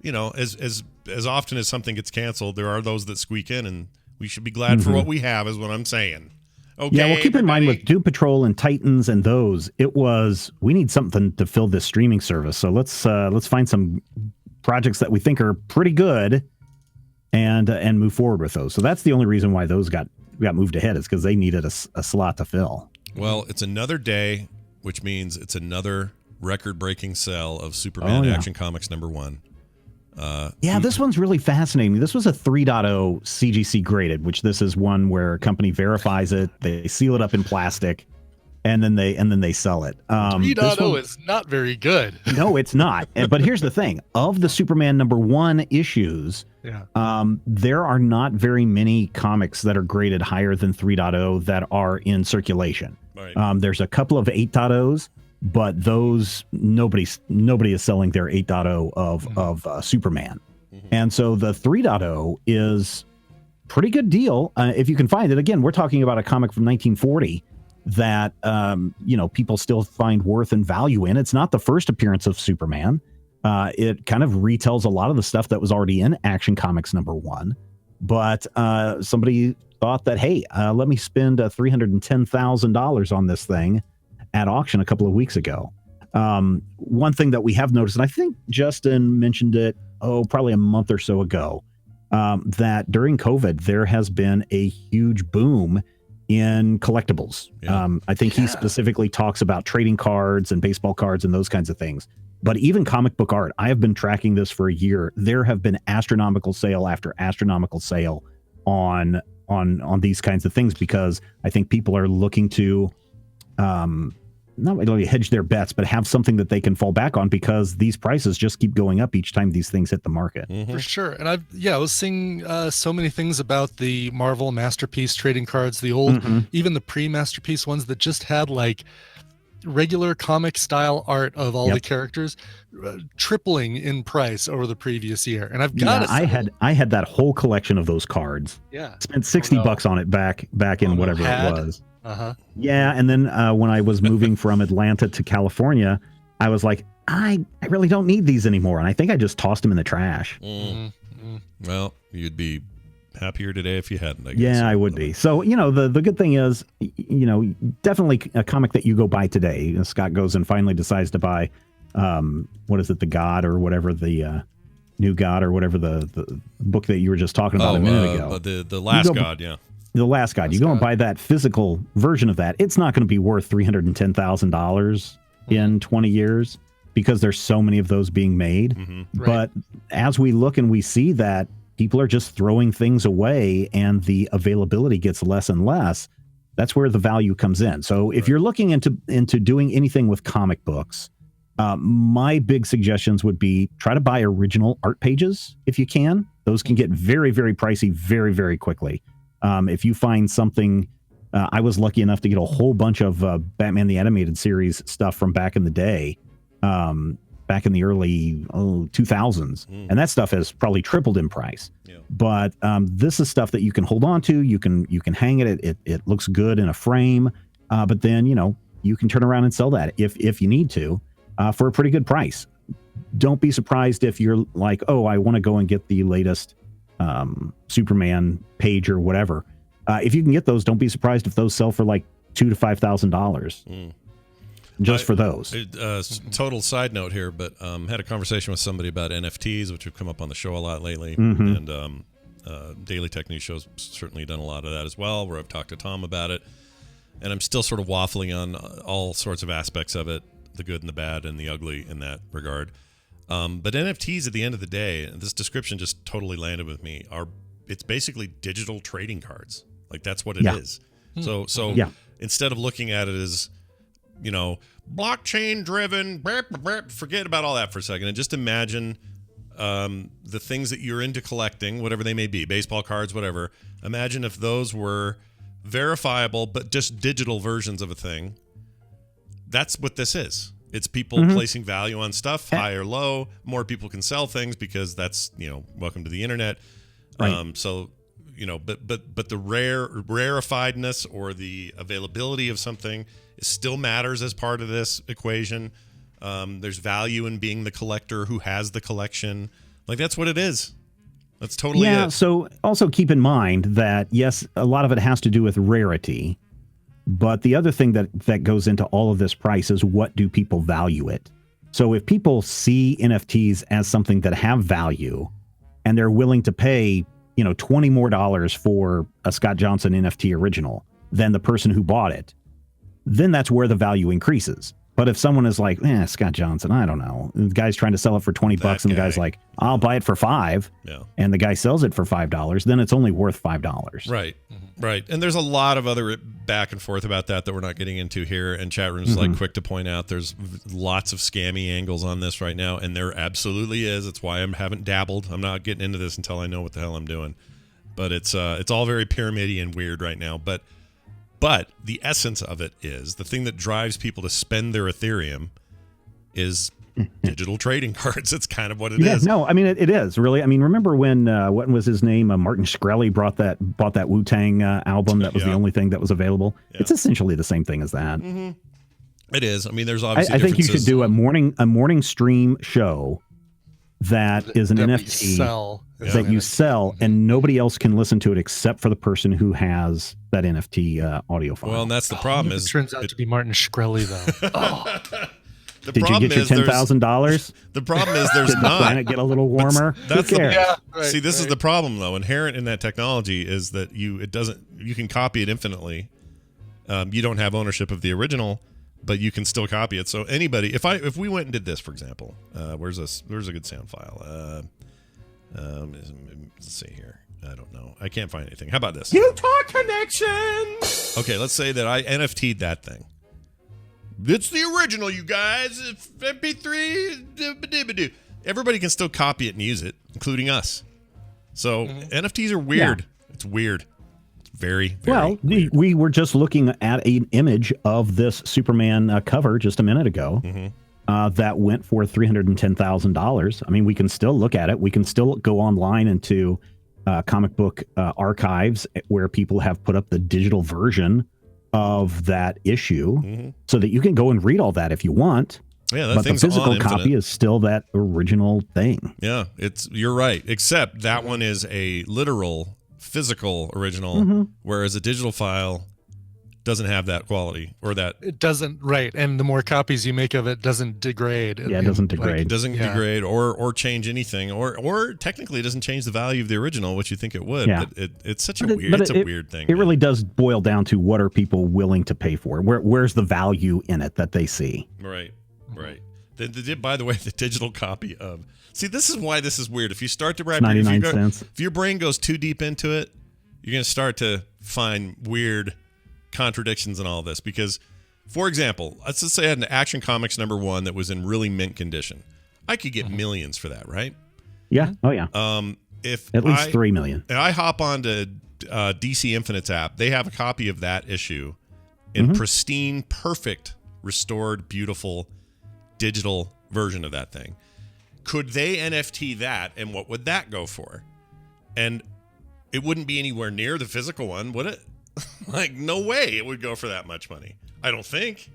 as as often as something gets canceled, there are those that squeak in, and we should be glad for what we have, is what I'm saying. Okay. Yeah, well, keep in mind with Doom Patrol and Titans and those, we need something to fill this streaming service. So let's find some projects that we think are pretty good and move forward with those. So that's the only reason why those got moved ahead, is because they needed a slot to fill. Well, it's another day, which means it's another record-breaking sale of Superman Action Comics #1. This one's really fascinating. This was a 3.0 CGC graded, which this is one where a company verifies it, they seal it up in plastic, and then they sell it. 3.0 is not very good. No, it's not. But here's the thing: of the Superman #1 issues, there are not very many comics that are graded higher than 3.0 that are in circulation. Right. There's a couple of 8.0s. But those nobody is selling their 8.0 of Superman, and so the 3.0 is pretty good deal if you can find it. Again, we're talking about a comic from 1940 that people still find worth and value in. It's not the first appearance of Superman. It kind of retells a lot of the stuff that was already in Action Comics #1, but somebody thought that, hey, let me spend $310,000 on this thing at auction a couple of weeks ago. One thing that we have noticed, and I think Justin mentioned it, probably a month or so ago, that during COVID, there has been a huge boom in collectibles. I think he specifically talks about trading cards and baseball cards and those kinds of things. But even comic book art, I have been tracking this for a year. There have been astronomical sale after astronomical sale on these kinds of things, because I think people are looking to not really hedge their bets, but have something that they can fall back on, because these prices just keep going up each time these things hit the market. For sure. And I was seeing so many things about the Marvel Masterpiece trading cards, the old, even the pre-Masterpiece ones that just had like regular comic style art of all the characters tripling in price over the previous year. And I've got I had that whole collection of those cards. Yeah. Spent $60 on it back in whatever it was. Yeah, and then when I was moving from Atlanta to California, I was like, I really don't need these anymore, and I think I just tossed them in the trash. Well, you'd be happier today if you hadn't, I guess. Yeah, I would be. So, the good thing is, definitely a comic that you go buy today. Scott goes and finally decides to buy, what is it, The God, or whatever, the New God, or whatever the book that you were just talking about a minute ago. The Last God, yeah. The Last God. You go and buy that physical version of that. It's not going to be worth $310,000 in 20 years, because there's so many of those being made. But as we look and we see that people are just throwing things away and the availability gets less and less, that's where the value comes in. So if you're looking into doing anything with comic books, my big suggestions would be try to buy original art pages if you can. Those can get very, very pricey very, very quickly. If you find something, I was lucky enough to get a whole bunch of Batman the Animated Series stuff from back in the day, back in the early 2000s. And that stuff has probably tripled in price. But this is stuff that you can hold on to. You can hang it. It looks good in a frame. But then, you can turn around and sell that if you need to for a pretty good price. Don't be surprised if you're like, oh, I want to go and get the latest Superman page or whatever. If you can get those, don't be surprised if those sell for like $2,000 to $5,000 just for those. Total side note here, but had a conversation with somebody about NFTs, which have come up on the show a lot lately, and Daily Tech News Show's certainly done a lot of that as well, where I've talked to Tom about it, and I'm still sort of waffling on all sorts of aspects of it, the good and the bad and the ugly in that regard. But NFTs, at the end of the day, and this description just totally landed with me, it's basically digital trading cards. Like, that's what it is. So instead of looking at it as, blockchain driven, forget about all that for a second and just imagine the things that you're into collecting, whatever they may be, baseball cards, whatever. Imagine if those were verifiable but just digital versions of a thing. That's what this is. It's people placing value on stuff, high or low. More people can sell things because that's, welcome to the internet. Right. So, but the rarefiedness or the availability of something still matters as part of this equation. There's value in being the collector who has the collection. Like, that's what it is. That's totally Yeah. it. So also keep in mind that yes, a lot of it has to do with rarity, but the other thing that goes into all of this price is what do people value it. So if people see NFTs as something that have value, and they're willing to pay, $20 more for a Scott Johnson NFT original than the person who bought it, then that's where the value increases. But if someone is like, Scott Johnson, I don't know. And the guy's trying to sell it for $20 and the guy's like, I'll buy it for $5. Yeah. And the guy sells it for $5, then it's only worth $5. Right. Right. And there's a lot of other back and forth about that we're not getting into here. And chat rooms like quick to point out there's lots of scammy angles on this right now. And there absolutely is. It's why I haven't dabbled. I'm not getting into this until I know what the hell I'm doing. But it's all very pyramidy and weird right now. But the essence of it is the thing that drives people to spend their Ethereum is digital trading cards. It's kind of what it is. No, I mean, it is really. I mean, remember when, what was his name? Martin Shkreli bought that Wu-Tang album that was the only thing that was available. Yeah. It's essentially the same thing as that. Mm-hmm. It is. I mean, there's obviously I think you should do a morning stream show that is an NFT that you sell, and nobody else can listen to it except for the person who has that NFT audio file. Well, and that's the problem. It turns out to be Martin Shkreli, though. Did you get your $10,000? The problem is there's Did the planet get a little warmer? That's Who cares? See, this is the problem though. Inherent in that technology is that you can copy it infinitely. You don't have ownership of the original, but you can still copy it. So anybody, if we went and did this, for example, where's a good sound file? Let's see here. I don't know. I can't find anything. How about this? Utah Connection. Okay, let's say that I NFT'd that thing. It's the original, you guys. It's MP3. Everybody can still copy it and use it, including us. So NFTs are weird. Yeah. It's weird. It's very, very weird. We were just looking at an image of this Superman cover just a minute ago. That went for $310,000. I mean, we can still look at it. We can still go online into comic book archives where people have put up the digital version of that issue so that you can go and read all that if you want. Yeah, but the physical copy is still that original thing. Yeah, you're right. Except that one is a literal physical original, whereas a digital file doesn't have that quality or that. It doesn't, right. And the more copies you make of it doesn't degrade. Yeah, it doesn't degrade. It doesn't degrade or change anything or technically it doesn't change the value of the original, which you think it would. Yeah. But it's such a weird thing. It really does boil down to what are people willing to pay for? Where's the value in it that they see? Right. By the way, the digital copy of. See, this is why this is weird. If you start to wrap 99 cents. If your brain goes too deep into it, you're going to start to find weird contradictions in all this. Because, for example, let's just say I had an Action Comics #1 that was in really mint condition. I could get millions for that, right? Yeah. Oh yeah. If at least 3 million. And I hop onto DC Infinite's app, they have a copy of that issue in pristine, perfect, restored, beautiful digital version of that thing. Could they NFT that, and what would that go for? And it wouldn't be anywhere near the physical one, would it? Like, no way it would go for that much money. I don't think.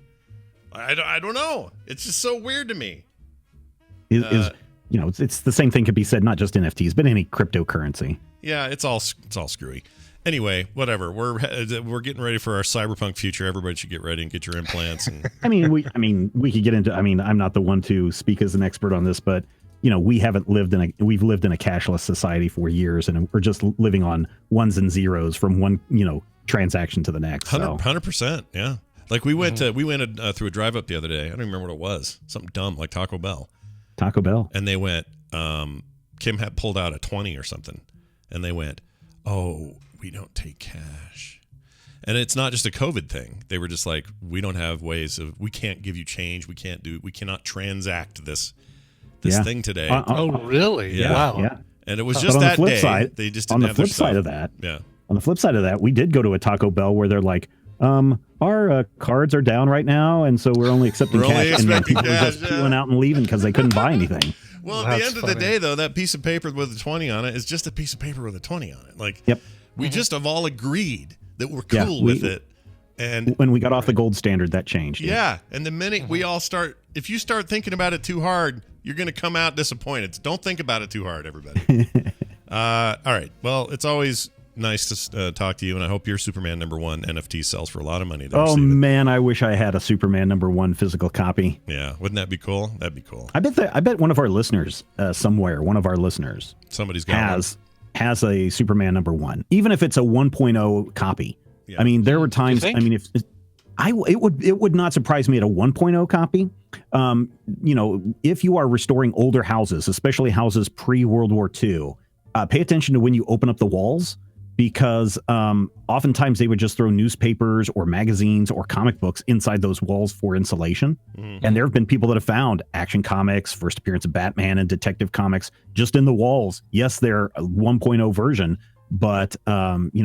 I don't know. It's just so weird to me. It's the same thing could be said not just NFTs, but any cryptocurrency. Yeah, it's all screwy. Anyway, whatever. We're getting ready for our cyberpunk future. Everybody should get ready and get your implants. And we could get into. I mean, I'm not the one to speak as an expert on this, but we've lived in a cashless society for years, and we're just living on ones and zeros from one transaction to the next. 100%. Yeah. Like we went through a drive up the other day. I don't remember what it was. Something dumb like Taco Bell. And they went. Kim had pulled out a 20 or something, and they went, "Oh, we don't take cash." And it's not just a COVID thing. They were just like, we don't have ways of. We can't give you change. We cannot transact this thing today. Oh, really? Yeah. Wow. Yeah. And it was just that day. Side, they just didn't on the have flip their stuff. side of that. Yeah. On the flip side of that, we did go to a Taco Bell where they're like, our cards are down right now, and so we're only accepting cash. And people were just peeling out and leaving because they couldn't buy anything. Well, at the end of the day, though, that piece of paper with a 20 on it is just a piece of paper with a 20 on it. Like, we just have all agreed that we're cool with it. And when we got off the gold standard, that changed. Yeah. And the minute we all start, if you start thinking about it too hard, you're going to come out disappointed. Don't think about it too hard, everybody. All right. Well, it's always nice to talk to you, and I hope your Superman #1 NFT sells for a lot of money. There, Oh Steven. man, I wish I had a Superman #1 physical copy. Yeah, wouldn't that be cool? That'd be cool. I bet one of our listeners one of our listeners somebody's got has a Superman #1, even if it's a 1.0 copy. Yeah. I mean, there were times. I mean, it would not surprise me at a 1.0 copy. If you are restoring older houses, especially houses pre-World War II, pay attention to when you open up the walls, because oftentimes they would just throw newspapers or magazines or comic books inside those walls for insulation. Mhm. And there have been people that have found Action Comics, first appearance of Batman, and Detective Comics just in the walls. Yes, they're a 1.0 version, but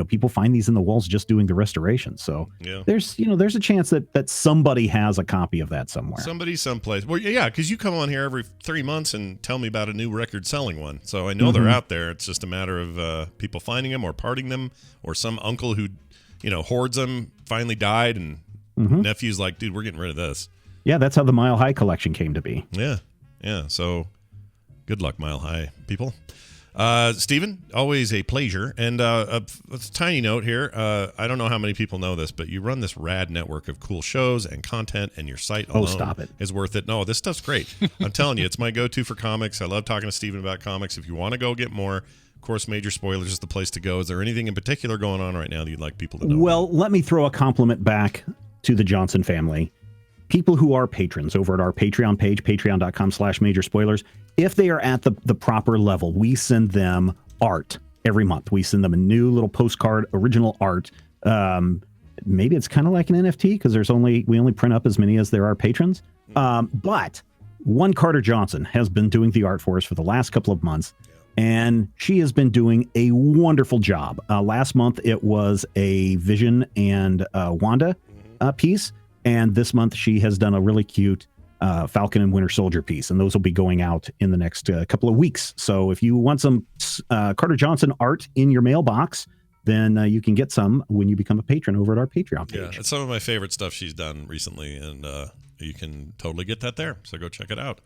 people find these in the walls just doing the restoration. So there's a chance that somebody has a copy of that somewhere. Somebody someplace. Well, yeah, because you come on here every 3 months and tell me about a new record selling one. So I know they're out there. It's just a matter of people finding them or parting them, or some uncle who, hoards them finally died, and nephew's like, dude, we're getting rid of this. Yeah, that's how the Mile High collection came to be. Yeah. So good luck, Mile High people. Stephen, always a pleasure. And a tiny note here. I don't know how many people know this, but you run this rad network of cool shows and content, and your site alone stop it. is worth it. No, this stuff's great. I'm telling you, it's my go-to for comics. I love talking to Stephen about comics. If you want to go get more, of course, Major Spoilers is the place to go. Is there anything in particular going on right now that you'd like people to know? Well, let me throw a compliment back to the Johnson family. People who are patrons over at our Patreon page, patreon.com/Major Spoilers, if they are at the proper level, we send them art every month. We send them a new little postcard, original art. Maybe it's kind of like an NFT because we only print up as many as there are patrons. But one Carter Johnson has been doing the art for us for the last couple of months, and she has been doing a wonderful job. Last month it was a Vision and Wanda piece. And this month, she has done a really cute Falcon and Winter Soldier piece, and those will be going out in the next couple of weeks. So if you want some Carter Johnson art in your mailbox, then you can get some when you become a patron over at our Patreon page. Yeah, it's some of my favorite stuff she's done recently, and you can totally get that there. So go check it out.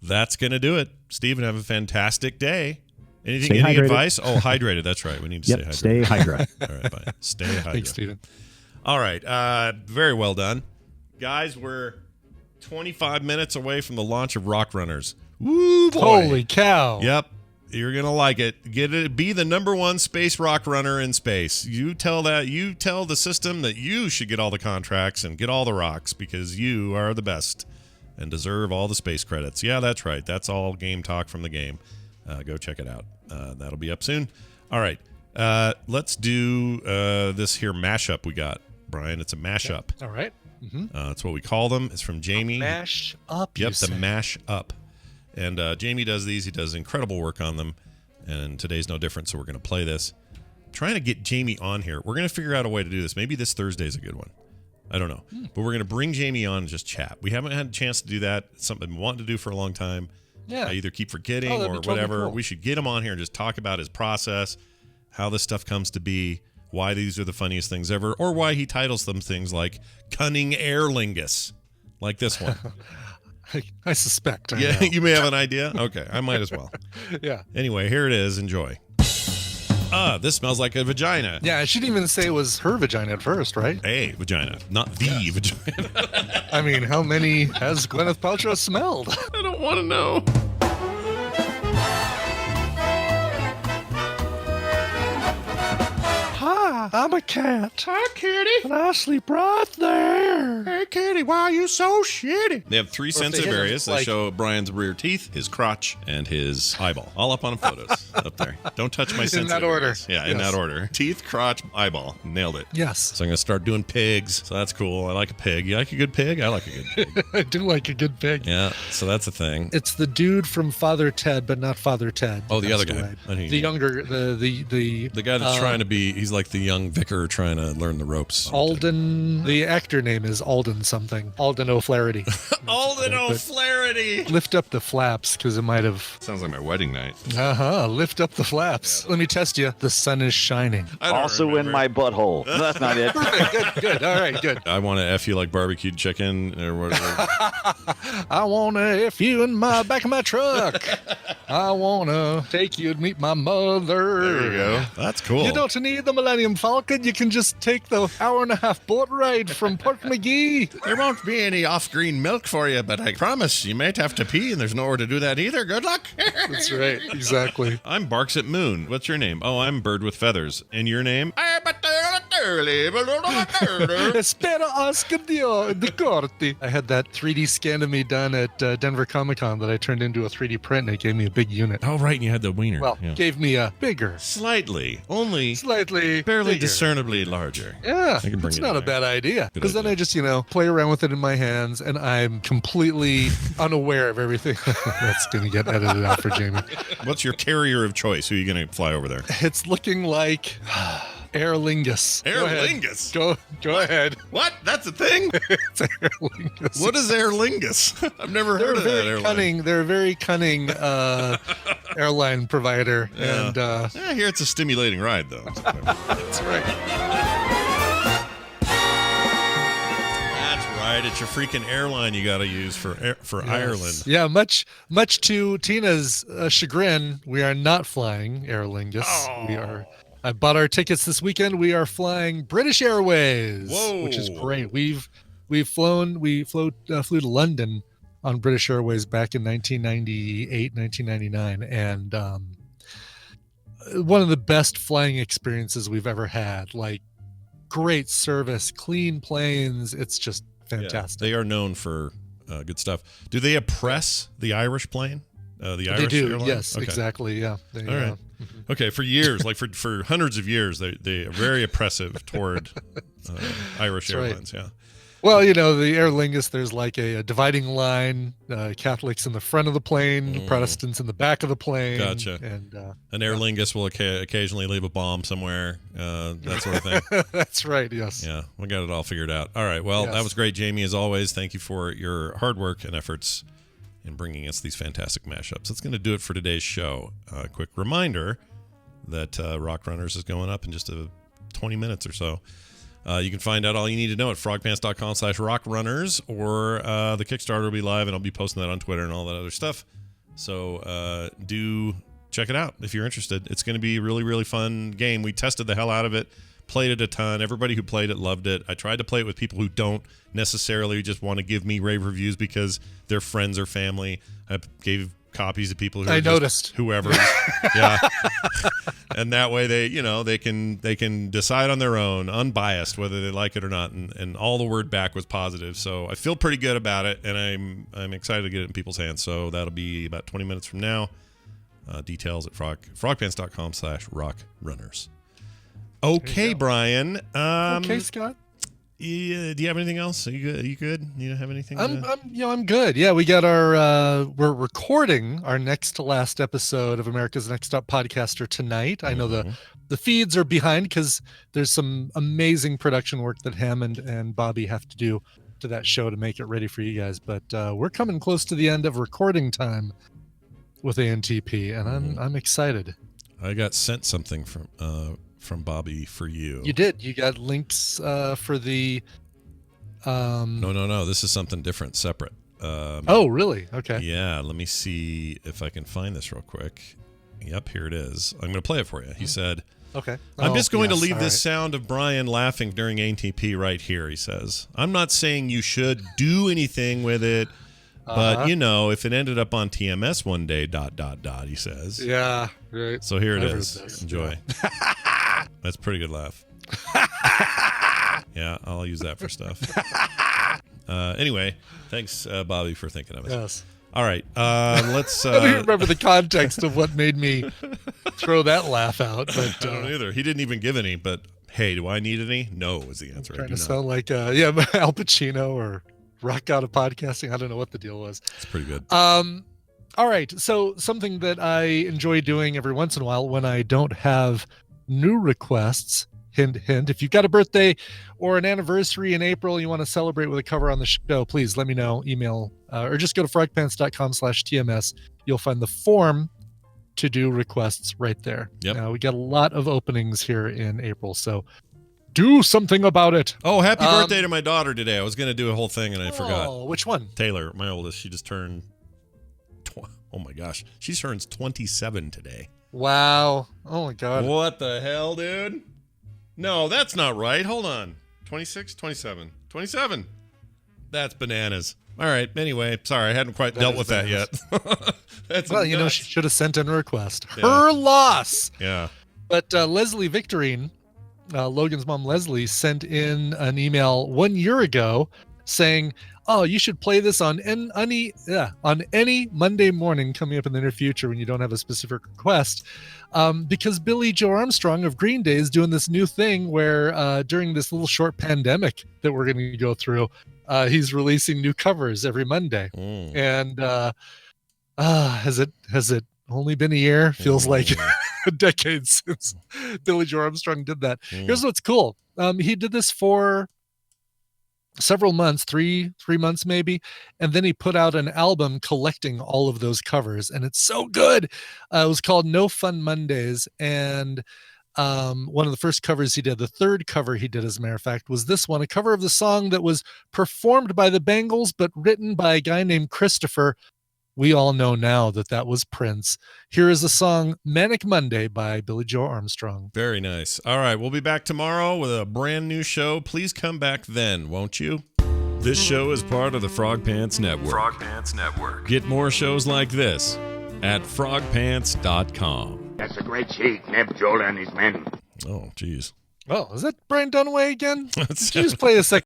That's going to do it. Stephen, have a fantastic day. Any advice? Oh, hydrated. That's right. We need to stay hydrated. All right, bye. Stay hydrated. Thanks, Stephen. All right. Very well done. Guys, we're 25 minutes away from the launch of Rock Runners. Woo, boy. Holy cow. Yep. You're going to like it. Be the #1 space rock runner in space. You tell the system that you should get all the contracts and get all the rocks because you are the best and deserve all the space credits. Yeah, that's right. That's all game talk from the game. Go check it out. That'll be up soon. All right. Let's do this here mashup we got, Brian. It's a mashup. All right. Mm-hmm. That's what we call them. It's from Jamie. Mash up. Yep, the mash up. And Jamie does these. He does incredible work on them. And today's no different, so we're going to play this. Trying to get Jamie on here. We're going to figure out a way to do this. Maybe this Thursday is a good one. I don't know. But we're going to bring Jamie on and just chat. We haven't had a chance to do that. It's something I've been wanting to do for a long time. Yeah. I either keep forgetting that'd or be totally whatever. cool. We should get him on here and just talk about his process, how this stuff comes to be, why these are the funniest things ever, or why he titles them things like Cunning Aerlingus, like this one. I suspect. I Yeah, know. you may have an idea. Okay, I might as well. Yeah. Anyway, here it is. Enjoy. This smells like a vagina. Yeah, she didn't even say it was her vagina at first, right? A vagina, not the vagina. I mean, how many has Gwyneth Paltrow smelled? I don't want to know. Hi, I'm a cat. Hi, kitty. And I sleep right there. Hey, kitty, why are you so shitty? They have three Or if they sensitive hit him, areas. They like- show Brian's rear teeth, his crotch, and his eyeball. All up on photos up there. Don't touch my In sensitive that order. areas. Yeah, in Yes. that order. Teeth, crotch, eyeball. Nailed it. Yes. So I'm going to start doing pigs. So that's cool. I like a pig. You like a good pig? I like a good pig. I do like a good pig. Yeah, so that's a thing. It's the dude from Father Ted, but not Father Ted. Oh, the other That's guy. right. I think- The younger, the guy that's trying to be, he's like the young vicar trying to learn the ropes. Alden. The actor name is Alden something. Alden O'Flaherty. Alden O'Flaherty. Lift up the flaps because it might have. Sounds like my wedding night. Lift up the flaps. Let me test you. The sun is shining. Also in my butthole. No, that's not it. Perfect. Good. All right. Good. I want to F you like barbecued chicken or whatever. I want to F you in my back of my truck. I wanna take you to meet my mother. There you go. That's cool. You don't need the Millennium Falcon. You can just take the hour-and-a-half boat ride from Port McGee. There won't be any off-green milk for you, but I promise you might have to pee, and there's nowhere to do that either. Good luck. That's right. Exactly. I'm Barks at Moon. What's your name? Oh, I'm Bird with Feathers. And your name? Espero Oscar di Corti. I had that 3D scan of me done at Denver Comic-Con that I turned into a 3D print, and it gave me a big unit. Oh, right, and you had the wiener. Well, Yeah. gave me a bigger. Slightly. Only Slightly. barely bigger. discernibly larger. Yeah, I can bring it's it not in a there. bad idea. Good Because then idea. I just, play around with it in my hands, and I'm completely unaware of everything. That's going to get edited out for Jamie. What's your carrier of choice? Who are you going to fly over there? It's looking like Aer Lingus. Aer Go ahead. Lingus? Go ahead. What? That's a thing? It's Aer Lingus. What is Aer Lingus? I've never They're heard of that very airline. cunning. They're a very cunning airline provider, Yeah. and I hear it's a stimulating ride, though. that's right. That's right. It's your freaking airline you got to use for Ireland. Yeah, much to Tina's chagrin, we are not flying Aer Lingus. Oh. I bought our tickets this weekend. We are flying British Airways, which is Whoa. great. We flew to London on British Airways back in 1998, 1999, and one of the best flying experiences we've ever had. Like, great service, clean planes. It's just fantastic. They are known for good stuff. Do they oppress the Irish plane? The Irish They do, airline? yes, Okay. exactly. Yeah. They, All right. Okay, for years, like for hundreds of years, they are very oppressive toward Irish That's right. airlines. Yeah. Well, the Aer Lingus, there's like a dividing line. Catholics in the front of the plane, Protestants in the back of the plane. Gotcha. And An Aer Lingus will occasionally leave a bomb somewhere, that sort of thing. that's right. Yes. Yeah, we got it all figured out. All right. Well, Yes. that was great, Jamie, as always. Thank you for your hard work and efforts in bringing us these fantastic mashups. That's going to do it for today's show. Quick reminder that Rock Runners is going up in just 20 minutes or so. You can find out all you need to know at frogpants.com/rockrunners, or the Kickstarter will be live, and I'll be posting that on Twitter and all that other stuff. So do check it out if you're interested. It's going to be a really, really fun game. We tested the hell out of it, played it a ton. Everybody who played it loved it. I tried to play it with people who don't necessarily just want to give me rave reviews because they're friends or family. I gave copies to people who I are just noticed. whoever. Yeah. And that way they can decide on their own, unbiased, whether they like it or not, and all the word back was positive. So I feel pretty good about it, and I'm excited to get it in people's hands. So that'll be about 20 minutes from now. Details at frogpants.com/rockrunners. Okay, Brian. Okay, Scott. Yeah, do you have anything else? Are you good? You don't have anything? I'm good. Yeah, we got we're recording our next to last episode of America's Next Top Podcaster tonight. I know the feeds are behind because there's some amazing production work that Hammond and Bobby have to do to that show to make it ready for you guys. But we're coming close to the end of recording time with ANTP, and I'm excited. I got sent something from Bobby for you. You did. You got links for the. No. This is something different, separate. Oh, really? Okay. Yeah. Let me see if I can find this real quick. Yep, here it is. I'm going to play it for you. He said, Okay. I'm just going to yes, leave all this right. sound of Brian laughing during ANTP right here, he says. I'm not saying you should do anything with it, but, if it ended up on TMS one day, ... he says. Yeah, right. So here it I've heard is. this. Enjoy. That's a pretty good laugh. Yeah, I'll use that for stuff. Anyway, thanks, Bobby, for thinking of it. Yes. All right, let's... I don't even remember the context of what made me throw that laugh out. But I don't either. He didn't even give any, but hey, do I need any? No is the answer. I trying do to not. sound like Al Pacino or Rock Out of Podcasting. I don't know what the deal was. It's pretty good. All right. So something that I enjoy doing every once in a while when I don't have new requests, hint, hint, if you've got a birthday or an anniversary in April you want to celebrate with a cover on the show, please let me know. Email or just go to frogpants.com/TMS. You'll find the form to do requests right there. Yep. We got a lot of openings here in April, so do something about it. Oh, happy birthday to my daughter today. I was going to do a whole thing and I forgot. Oh, which one? Taylor, my oldest. She just turned Oh my gosh. She turns 27 today. Wow. Oh my God. What the hell, dude? No, that's not right. Hold on. 26, 27. 27. That's bananas. All right. Anyway, sorry. I hadn't quite dealt with that yet. That's well, nuts. she should have sent in a request. Yeah. Her loss. Yeah. But Leslie Victorine, Logan's mom Leslie, sent in an email 1 year ago saying, "Oh, you should play this on any Monday morning coming up in the near future when you don't have a specific request, because Billy Joe Armstrong of Green Day is doing this new thing where during this little short pandemic that we're going to go through, he's releasing new covers every Monday." And has it only been a year? Feels like a decade since Billy Joe Armstrong did that. Here's what's cool. He did this for several months, three months maybe, and then he put out an album collecting all of those covers, and it's so good. It was called No Fun Mondays, and one of the first covers he did, the third cover he did, as a matter of fact, was this one, a cover of the song that was performed by the Bangles but written by a guy named Christopher. We all know now that was Prince. Here is the song Manic Monday by Billy Joe Armstrong. Very nice. All right, we'll be back tomorrow with a brand new show. Please come back then, won't you? This show is part of the Frog Pants Network. Frog Pants Network. Get more shows like this at frogpants.com. That's a great shake, Neb Joel and his men. Oh, geez. Oh, is that Brian Dunaway again? Did you just play a second